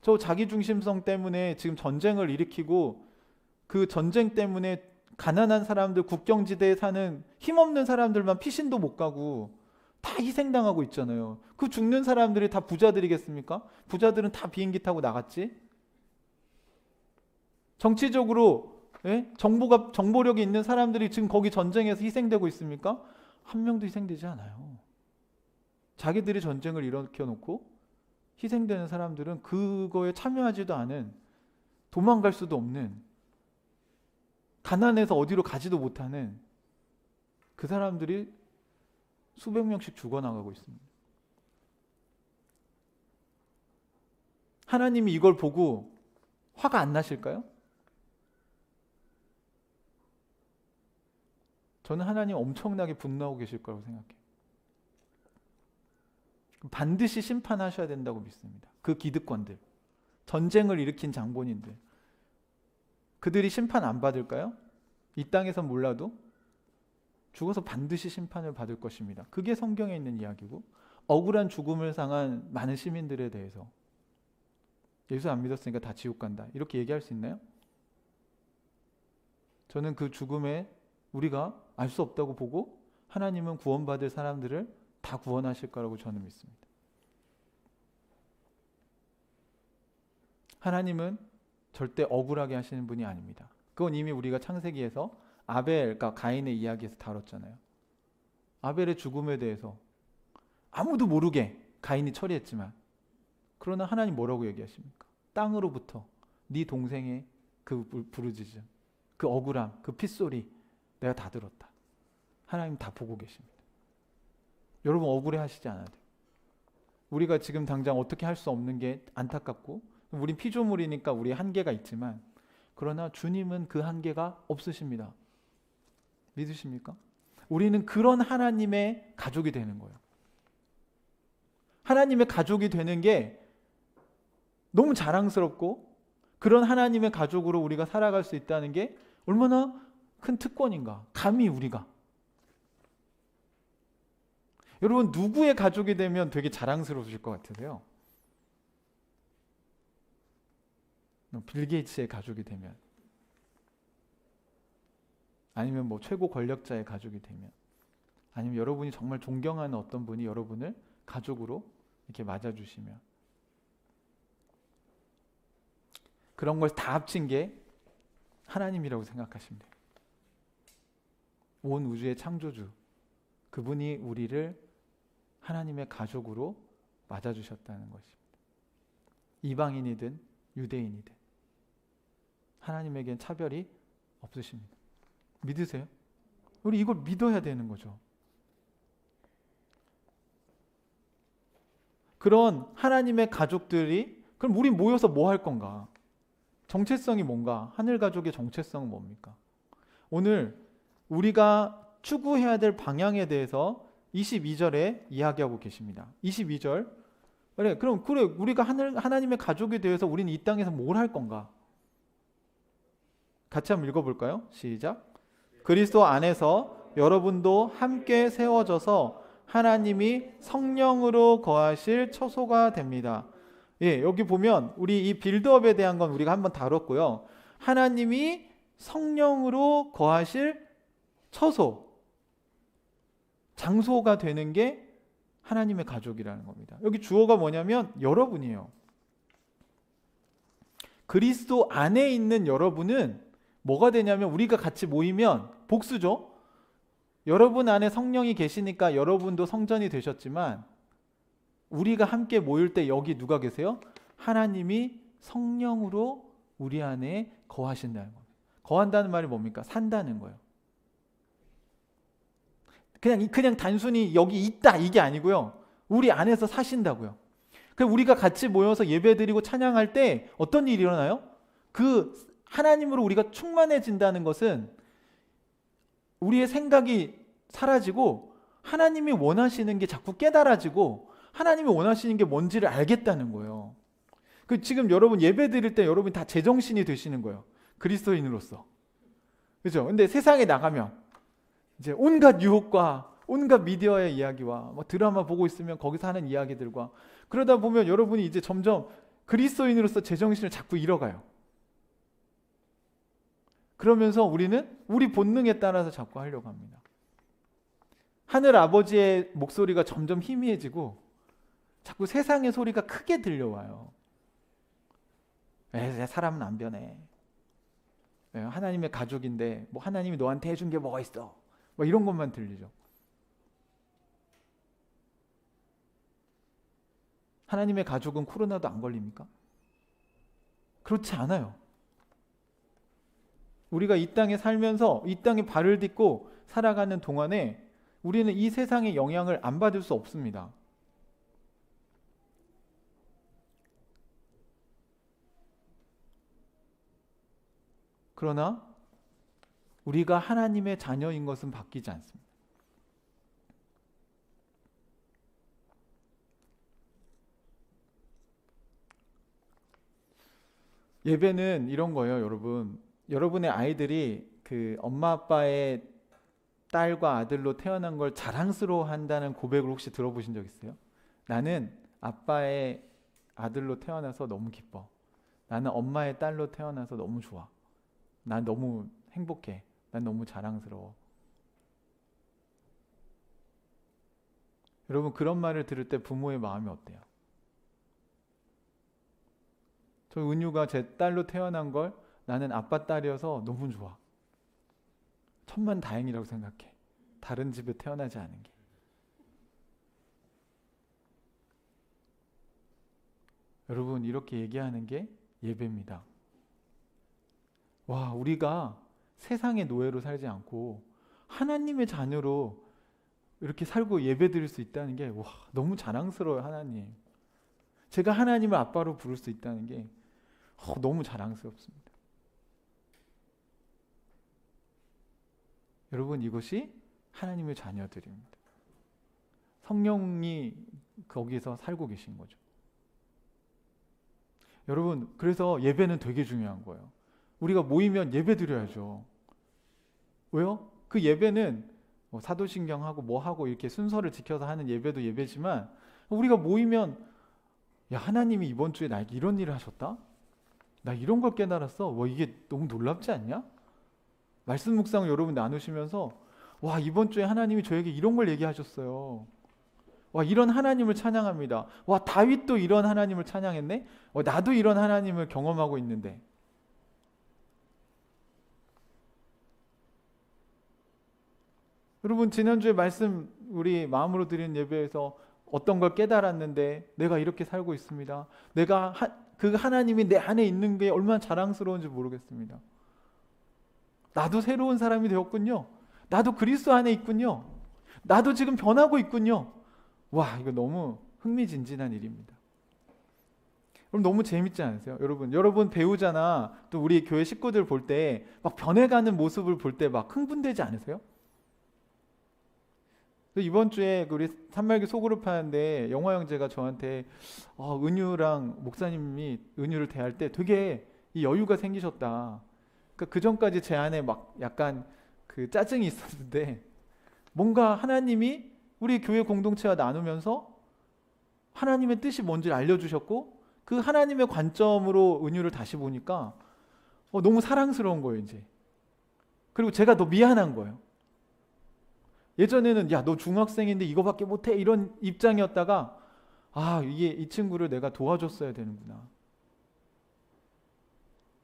저 자기중심성 때문에 지금 전쟁을 일으키고 그 전쟁 때문에 가난한 사람들, 국경지대에 사는 힘없는 사람들만 피신도 못 가고 다 희생당하고 있잖아요. 그 죽는 사람들이 다 부자들이겠습니까? 부자들은 다 비행기 타고 나갔지? 정치적으로 정보력이 있는 사람들이 지금 거기 전쟁에서 희생되고 있습니까? 한 명도 희생되지 않아요. 자기들이 전쟁을 일으켜 놓고 희생되는 사람들은 그거에 참여하지도 않은, 도망갈 수도 없는, 가난해서 어디로 가지도 못하는 그 사람들이 수백 명씩 죽어나가고 있습니다. 하나님이 이걸 보고 화가 안 나실까요? 저는 하나님 엄청나게 분노하고 계실 거라고 생각해요. 반드시 심판하셔야 된다고 믿습니다. 그 기득권들, 전쟁을 일으킨 장본인들, 그들이 심판 안 받을까요? 이 땅에선 몰라도 죽어서 반드시 심판을 받을 것입니다. 그게 성경에 있는 이야기고, 억울한 죽음을 당한 많은 시민들에 대해서 예수 안 믿었으니까 다 지옥 간다 이렇게 얘기할 수 있나요? 저는 그 죽음에 우리가 알 수 없다고 보고 하나님은 구원받을 사람들을 다 구원하실 거라고 저는 믿습니다. 하나님은 절대 억울하게 하시는 분이 아닙니다. 그건 이미 우리가 창세기에서 아벨과 가인의 이야기에서 다뤘잖아요. 아벨의 죽음에 대해서 아무도 모르게 가인이 처리했지만, 그러나 하나님 뭐라고 얘기하십니까? 땅으로부터 네 동생의 그 부르짖음, 그 억울함, 그 핏소리 내가 다 들었다. 하나님 다 보고 계십니다. 여러분 억울해 하시지 않아도 돼요. 우리가 지금 당장 어떻게 할 수 없는 게 안타깝고, 우린 피조물이니까 우리의 한계가 있지만, 그러나 주님은 그 한계가 없으십니다. 믿으십니까? 우리는 그런 하나님의 가족이 되는 거예요. 하나님의 가족이 되는 게 너무 자랑스럽고, 그런 하나님의 가족으로 우리가 살아갈 수 있다는 게 얼마나 큰 특권인가. 감히 우리가. 여러분 누구의 가족이 되면 되게 자랑스러우실 것 같으세요? 빌 게이츠의 가족이 되면, 아니면 뭐 최고 권력자의 가족이 되면, 아니면 여러분이 정말 존경하는 어떤 분이 여러분을 가족으로 이렇게 맞아주시면, 그런 걸 다 합친 게 하나님이라고 생각하시면 돼요. 온 우주의 창조주, 그분이 우리를 하나님의 가족으로 맞아주셨다는 것입니다. 이방인이든 유대인이든 하나님에겐 차별이 없으십니다. 믿으세요? 우리 이걸 믿어야 되는 거죠. 그런 하나님의 가족들이, 그럼 우리 모여서 뭐 할 건가? 정체성이 뭔가? 하늘 가족의 정체성은 뭡니까? 오늘 우리가 추구해야 될 방향에 대해서 22절에 이야기하고 계십니다. 22절. 그럼 우리가 하나님의 가족이 되어서 우리는 이 땅에서 뭘 할 건가? 같이 한번 읽어볼까요? 시작. 그리스도 안에서 여러분도 함께 세워져서 하나님이 성령으로 거하실 처소가 됩니다. 예, 여기 보면 우리 이 빌드업에 대한 건 우리가 한번 다뤘고요. 하나님이 성령으로 거하실 처소, 장소가 되는 게 하나님의 가족이라는 겁니다. 여기 주어가 뭐냐면 여러분이에요. 그리스도 안에 있는 여러분은 뭐가 되냐면, 우리가 같이 모이면 복수죠. 여러분 안에 성령이 계시니까 여러분도 성전이 되셨지만, 우리가 함께 모일 때 여기 누가 계세요? 하나님이 성령으로 우리 안에 거하신다는 겁니다. 거한다는 말이 뭡니까? 산다는 거예요. 그냥 단순히 여기 있다 이게 아니고요. 우리 안에서 사신다고요. 그래서 우리가 같이 모여서 예배드리고 찬양할 때 어떤 일이 일어나요? 그 하나님으로 우리가 충만해진다는 것은 우리의 생각이 사라지고 하나님이 원하시는 게 자꾸 깨달아지고 하나님이 원하시는 게 뭔지를 알겠다는 거예요. 지금 여러분 예배 드릴 때 여러분 다 제정신이 되시는 거예요. 그리스도인으로서. 그렇죠? 근데 세상에 나가면 이제 온갖 유혹과 온갖 미디어의 이야기와 드라마 보고 있으면 거기서 하는 이야기들과, 그러다 보면 여러분이 이제 점점 그리스도인으로서 제정신을 자꾸 잃어가요. 그러면서 우리는 우리 본능에 따라서 자꾸 하려고 합니다. 하늘 아버지의 목소리가 점점 희미해지고 자꾸 세상의 소리가 크게 들려와요. 사람은 안 변해. 하나님의 가족인데 하나님이 너한테 해준 게 뭐가 있어? 이런 것만 들리죠. 하나님의 가족은 코로나도 안 걸립니까? 그렇지 않아요. 우리가 이 땅에 살면서 이 땅에 발을 딛고 살아가는 동안에 우리는 이 세상의 영향을 안 받을 수 없습니다. 그러나 우리가 하나님의 자녀인 것은 바뀌지 않습니다. 예배는 이런 거예요, 여러분. 여러분의 아이들이 그 엄마 아빠의 딸과 아들로 태어난 걸 자랑스러워한다는 고백을 혹시 들어보신 적 있어요? 나는 아빠의 아들로 태어나서 너무 기뻐. 나는 엄마의 딸로 태어나서 너무 좋아. 난 너무 행복해. 난 너무 자랑스러워. 여러분, 그런 말을 들을 때 부모의 마음이 어때요? 저 은유가 제 딸로 태어난 걸 나는 아빠 딸이어서 너무 좋아. 천만 다행이라고 생각해. 다른 집에 태어나지 않은 게. 여러분, 이렇게 얘기하는 게 예배입니다. 와, 우리가 세상의 노예로 살지 않고 하나님의 자녀로 이렇게 살고 예배 드릴 수 있다는 게 너무 자랑스러워요. 하나님, 제가 하나님을 아빠로 부를 수 있다는 게 너무 자랑스럽습니다. 여러분, 이것이 하나님의 자녀들입니다. 성령이 거기서 살고 계신 거죠. 여러분, 그래서 예배는 되게 중요한 거예요. 우리가 모이면 예배 드려야죠. 왜요? 그 예배는 사도신경하고 뭐하고 이렇게 순서를 지켜서 하는 예배도 예배지만, 우리가 모이면 야, 하나님이 이번 주에 나에게 이런 일을 하셨다? 나 이런 걸 깨달았어. 이게 너무 놀랍지 않냐? 말씀 묵상을 여러분 나누시면서 와, 이번 주에 하나님이 저에게 이런 걸 얘기하셨어요. 와, 이런 하나님을 찬양합니다. 와, 다윗도 이런 하나님을 찬양했네. 나도 이런 하나님을 경험하고 있는데. 여러분, 지난주에 말씀 우리 마음으로 드린 예배에서 어떤 걸 깨달았는데 내가 이렇게 살고 있습니다. 내가 그 하나님이 내 안에 있는 게 얼마나 자랑스러운지 모르겠습니다. 나도 새로운 사람이 되었군요. 나도 그리스도 안에 있군요. 나도 지금 변하고 있군요. 와, 이거 너무 흥미진진한 일입니다. 그럼 너무 재밌지 않으세요? 여러분 배우자나 또 우리 교회 식구들 볼 때 막 변해가는 모습을 볼 때 막 흥분되지 않으세요? 이번 주에 우리 산말기 소그룹 하는데 영화 형제가 저한테 은유랑 목사님이 은유를 대할 때 되게 이 여유가 생기셨다. 그러니까 그 전까지 제 안에 막 약간 그 짜증이 있었는데 뭔가 하나님이 우리 교회 공동체와 나누면서 하나님의 뜻이 뭔지를 알려주셨고 그 하나님의 관점으로 은유를 다시 보니까 너무 사랑스러운 거예요 이제. 그리고 제가 더 미안한 거예요. 예전에는 야, 너 중학생인데 이거밖에 못해 이런 입장이었다가 이게 이 친구를 내가 도와줬어야 되는구나.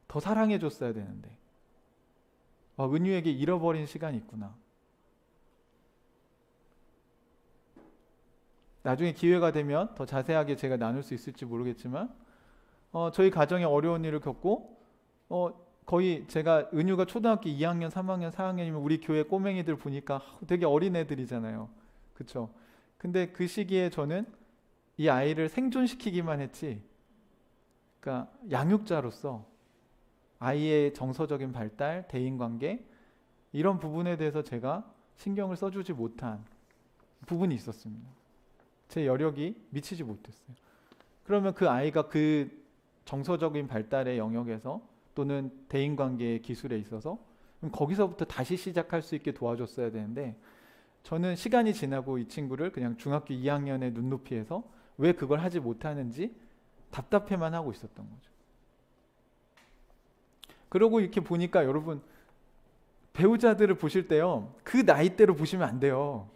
더 사랑해줬어야 되는데 은유에게 잃어버린 시간이 있구나. 나중에 기회가 되면 더 자세하게 제가 나눌 수 있을지 모르겠지만 저희 가정에 어려운 일을 겪고 거의 제가 은유가 초등학교 2학년, 3학년, 4학년이면 우리 교회 꼬맹이들 보니까 되게 어린 애들이잖아요. 그렇죠? 근데 그 시기에 저는 이 아이를 생존시키기만 했지 그러니까 양육자로서 아이의 정서적인 발달, 대인관계 이런 부분에 대해서 제가 신경을 써주지 못한 부분이 있었습니다. 제 여력이 미치지 못했어요. 그러면 그 아이가 그 정서적인 발달의 영역에서 또는 대인관계의 기술에 있어서 거기서부터 다시 시작할 수 있게 도와줬어야 되는데 저는 시간이 지나고 이 친구를 그냥 중학교 2학년의 눈높이에서 왜 그걸 하지 못하는지 답답해만 하고 있었던 거죠. 그러고 이렇게 보니까 여러분 배우자들을 보실 때요 그 나이대로 보시면 안 돼요.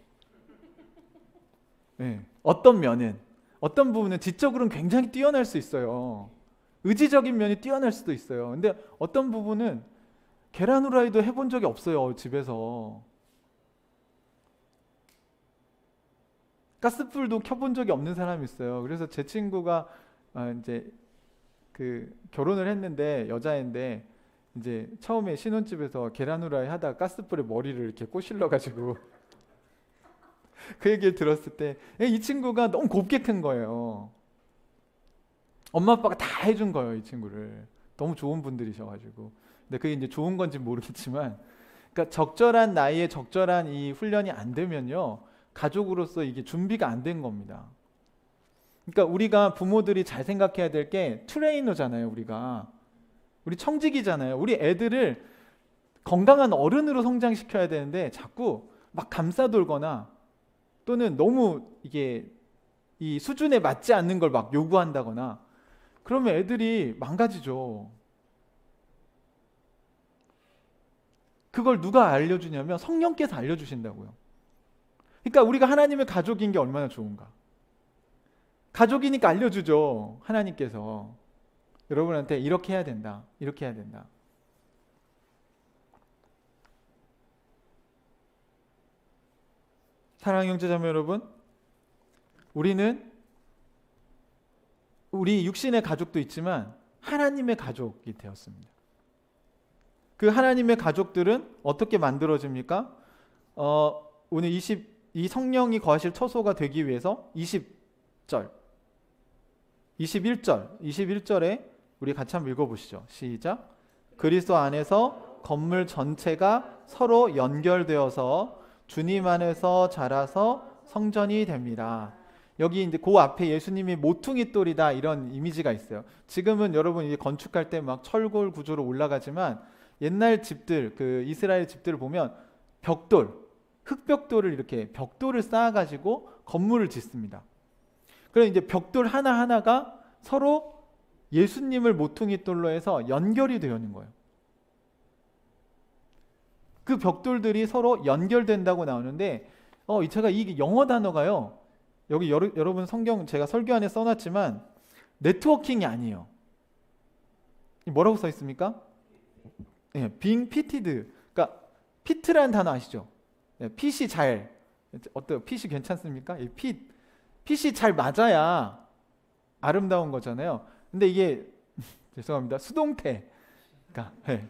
네. 어떤 부분은 지적으로는 굉장히 뛰어날 수 있어요. 의지적인 면이 뛰어날 수도 있어요. 근데 어떤 부분은 계란 후라이도 해본 적이 없어요. 집에서 가스불도 켜본 적이 없는 사람이 있어요. 그래서 제 친구가 이제 그 결혼을 했는데 여자인데 이제 처음에 신혼집에서 계란 후라이 하다가 가스불에 머리를 이렇게 꼬실러 가지고 그 얘기를 들었을 때 이 친구가 너무 곱게 큰 거예요. 엄마 아빠가 다 해준 거예요, 이 친구를. 너무 좋은 분들이셔가지고. 근데 그게 이제 좋은 건지 모르겠지만, 그러니까 적절한 나이에 적절한 이 훈련이 안 되면요, 가족으로서 이게 준비가 안 된 겁니다. 그러니까 우리가 부모들이 잘 생각해야 될 게 트레이너잖아요, 우리 청직이잖아요. 우리 애들을 건강한 어른으로 성장시켜야 되는데 자꾸 막 감싸돌거나 또는 너무 이게 이 수준에 맞지 않는 걸 막 요구한다거나 그러면 애들이 망가지죠. 그걸 누가 알려주냐면 성령께서 알려주신다고요. 그러니까 우리가 하나님의 가족인 게 얼마나 좋은가. 가족이니까 알려주죠. 하나님께서 여러분한테 이렇게 해야 된다. 이렇게 해야 된다. 사랑하는 형제자매 여러분, 우리는 우리 육신의 가족도 있지만 하나님의 가족이 되었습니다. 그 하나님의 가족들은 어떻게 만들어집니까? 오늘 이 성령이 거하실 처소가 되기 위해서 20절, 21절에 우리 같이 한번 읽어보시죠. 시작. 그리스도 안에서 건물 전체가 서로 연결되어서 주님 안에서 자라서 성전이 됩니다. 여기 이제 그 앞에 예수님이 모퉁이 돌이다 이런 이미지가 있어요. 지금은 여러분 이제 건축할 때 막 철골 구조로 올라가지만 옛날 집들, 그 이스라엘 집들을 보면 벽돌, 흙벽돌을 이렇게 벽돌을 쌓아가지고 건물을 짓습니다. 그래서 이제 벽돌 하나하나가 서로 예수님을 모퉁이 돌로 해서 연결이 되어 있는 거예요. 그 벽돌들이 서로 연결된다고 나오는데 제가 이게 영어 단어가요. 여기 여러분 성경 제가 설교 안에 써놨지만 네트워킹이 아니에요. 뭐라고 써 있습니까? 네, being fitted. 그러니까 fit라는 단어 아시죠? 네, 핏이 잘 어때요? 핏이 괜찮습니까? 이 핏이 잘 맞아야 아름다운 거잖아요. 근데 이게 죄송합니다. 수동태. 그러니까 네.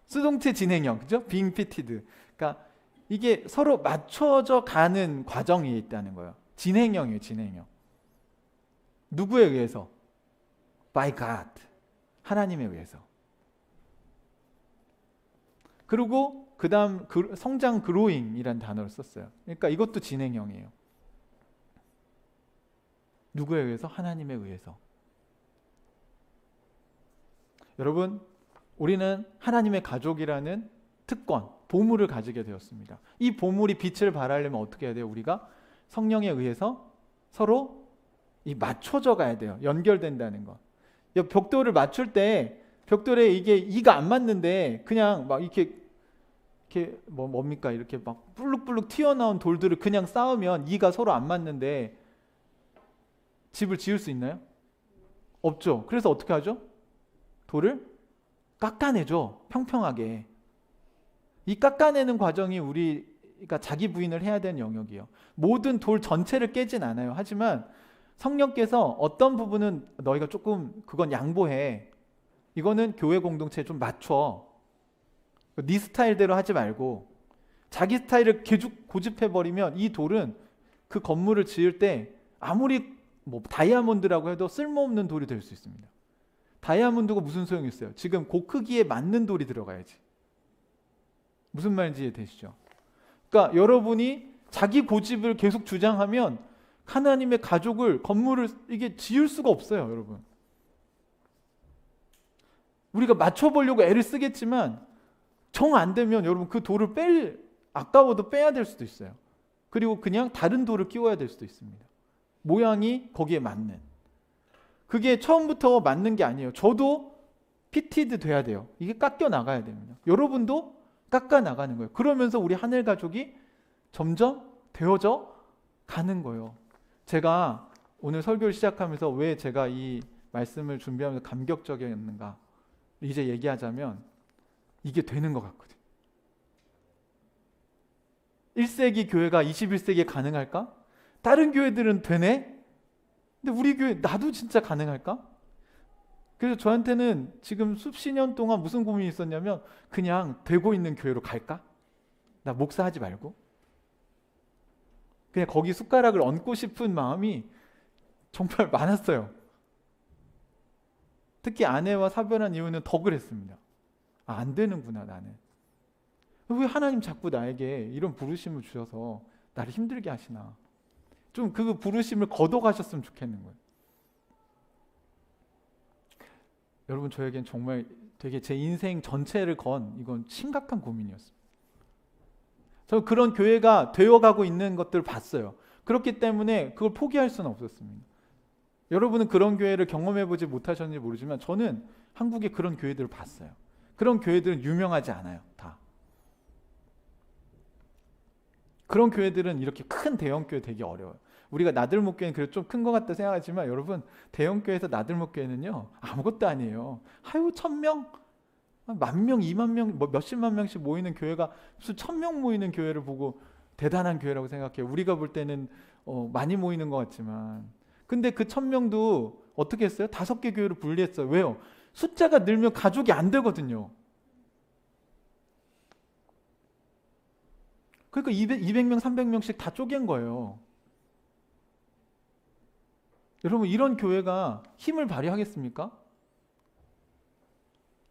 수동태 진행형, 그죠? being fitted. 그러니까 이게 서로 맞춰져 가는 과정이 있다는 거예요. 진행형이에요, 진행형. 누구에 의해서? By God. 하나님에 의해서. 그리고 그 다음 성장 growing이라는 단어를 썼어요. 그러니까 이것도 진행형이에요. 누구에 의해서? 하나님에 의해서. 여러분, 우리는 하나님의 가족이라는 특권, 보물을 가지게 되었습니다. 이 보물이 빛을 발하려면 어떻게 해야 돼요? 우리가 성령에 의해서 서로 맞춰져 가야 돼요. 연결된다는 거. 벽돌을 맞출 때 벽돌에 이게 이가 안 맞는데 그냥 막 이렇게 뭡니까? 이렇게 막 불룩불룩 튀어나온 돌들을 그냥 쌓으면 이가 서로 안 맞는데 집을 지을 수 있나요? 없죠. 그래서 어떻게 하죠? 돌을 깎아내죠. 평평하게. 이 깎아내는 과정이 우리가 자기 부인을 해야 되는 영역이에요. 모든 돌 전체를 깨진 않아요. 하지만 성령께서 어떤 부분은 너희가 조금 그건 양보해. 이거는 교회 공동체에 좀 맞춰. 네 스타일대로 하지 말고 자기 스타일을 계속 고집해버리면 이 돌은 그 건물을 지을 때 아무리 다이아몬드라고 해도 쓸모없는 돌이 될 수 있습니다. 다이아몬드가 무슨 소용이 있어요? 지금 그 크기에 맞는 돌이 들어가야지. 무슨 말인지 이해되시죠? 그러니까 여러분이 자기 고집을 계속 주장하면 하나님의 가족을, 건물을 이게 지을 수가 없어요, 여러분. 우리가 맞춰보려고 애를 쓰겠지만 정 안 되면 여러분 그 돌을 아까워도 빼야 될 수도 있어요. 그리고 그냥 다른 돌을 끼워야 될 수도 있습니다. 모양이 거기에 맞는. 그게 처음부터 맞는 게 아니에요. 저도 피티드 돼야 돼요. 이게 깎여 나가야 됩니다. 여러분도 깎아 나가는 거예요. 그러면서 우리 하늘 가족이 점점 되어져 가는 거예요. 제가 오늘 설교를 시작하면서 왜 제가 이 말씀을 준비하면서 감격적이었는가 이제 얘기하자면 이게 되는 것 같거든요. 1세기 교회가 21세기에 가능할까? 다른 교회들은 되네? 근데 우리 교회 나도 진짜 가능할까? 그래서 저한테는 지금 수십 년 동안 무슨 고민이 있었냐면 그냥 되고 있는 교회로 갈까? 나 목사하지 말고 그냥 거기 숟가락을 얹고 싶은 마음이 정말 많았어요. 특히 아내와 사별한 이유는 더 그랬습니다. 안 되는구나 나는. 왜 하나님 자꾸 나에게 이런 부르심을 주셔서 나를 힘들게 하시나. 좀 그 부르심을 걷어가셨으면 좋겠는 거예요. 여러분 저에겐 정말 되게 제 인생 전체를 건 이건 심각한 고민이었습니다. 저는 그런 교회가 되어가고 있는 것들을 봤어요. 그렇기 때문에 그걸 포기할 수는 없었습니다. 여러분은 그런 교회를 경험해보지 못하셨는지 모르지만 저는 한국에 그런 교회들을 봤어요. 그런 교회들은 유명하지 않아요. 다. 그런 교회들은 이렇게 큰 대형 교회 되게 어려워요. 우리가 나들목교회는 그래도 좀 큰 것 같다 생각하지만 여러분 대형 교회에서 나들목교회는요 아무것도 아니에요. 하유 1000명, 10,000명, 20,000명, 몇십만 명씩 모이는 교회가 무슨 1000명 모이는 교회를 보고 대단한 교회라고 생각해요. 우리가 볼 때는 많이 모이는 것 같지만 근데 그 1000명도 어떻게 했어요? 5개 교회로 분리했어요. 왜요? 숫자가 늘면 가족이 안 되거든요. 그러니까 200명, 300명씩 다 쪼갠 거예요. 여러분 이런 교회가 힘을 발휘하겠습니까?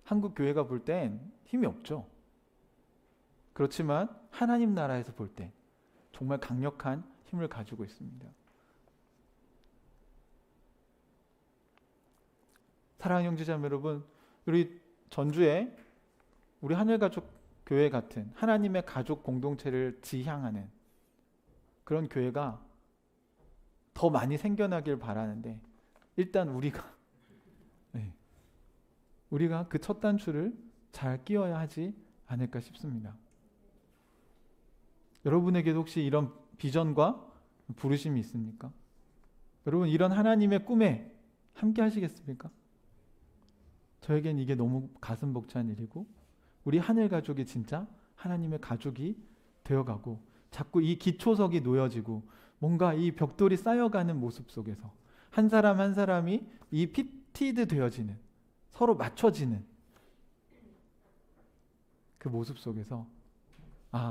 한국 교회가 볼 땐 힘이 없죠. 그렇지만 하나님 나라에서 볼 때 정말 강력한 힘을 가지고 있습니다. 사랑하는 형제자매 여러분, 우리 전주에 우리 하늘가족 교회 같은 하나님의 가족 공동체를 지향하는 그런 교회가 더 많이 생겨나길 바라는데 일단 우리가 그 첫 단추를 잘 끼워야 하지 않을까 싶습니다. 여러분에게도 혹시 이런 비전과 부르심이 있습니까? 여러분 이런 하나님의 꿈에 함께 하시겠습니까? 저에겐 이게 너무 가슴 벅찬 일이고 우리 하늘 가족이 진짜 하나님의 가족이 되어가고 자꾸 이 기초석이 놓여지고 뭔가 이 벽돌이 쌓여가는 모습 속에서 한 사람 한 사람이 이 피티드 되어지는 서로 맞춰지는 그 모습 속에서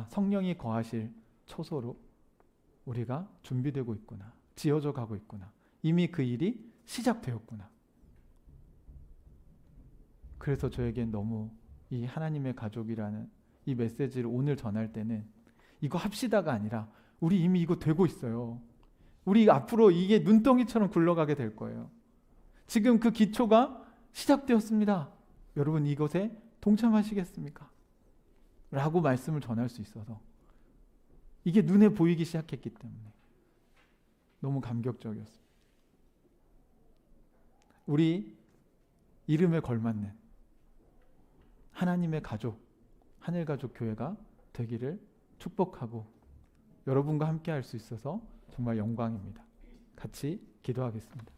성령이 거하실 초소로 우리가 준비되고 있구나. 지어져 가고 있구나. 이미 그 일이 시작되었구나. 그래서 저에겐 너무 이 하나님의 가족이라는 이 메시지를 오늘 전할 때는 이거 합시다가 아니라 우리 이미 이거 되고 있어요. 우리 앞으로 이게 눈덩이처럼 굴러가게 될 거예요. 지금 그 기초가 시작되었습니다. 여러분 이것에 동참하시겠습니까? 라고 말씀을 전할 수 있어서 이게 눈에 보이기 시작했기 때문에 너무 감격적이었습니다. 우리 이름에 걸맞는 하나님의 가족, 하늘가족 교회가 되기를 축복하고 여러분과 함께 할 수 있어서 정말 영광입니다. 같이 기도하겠습니다.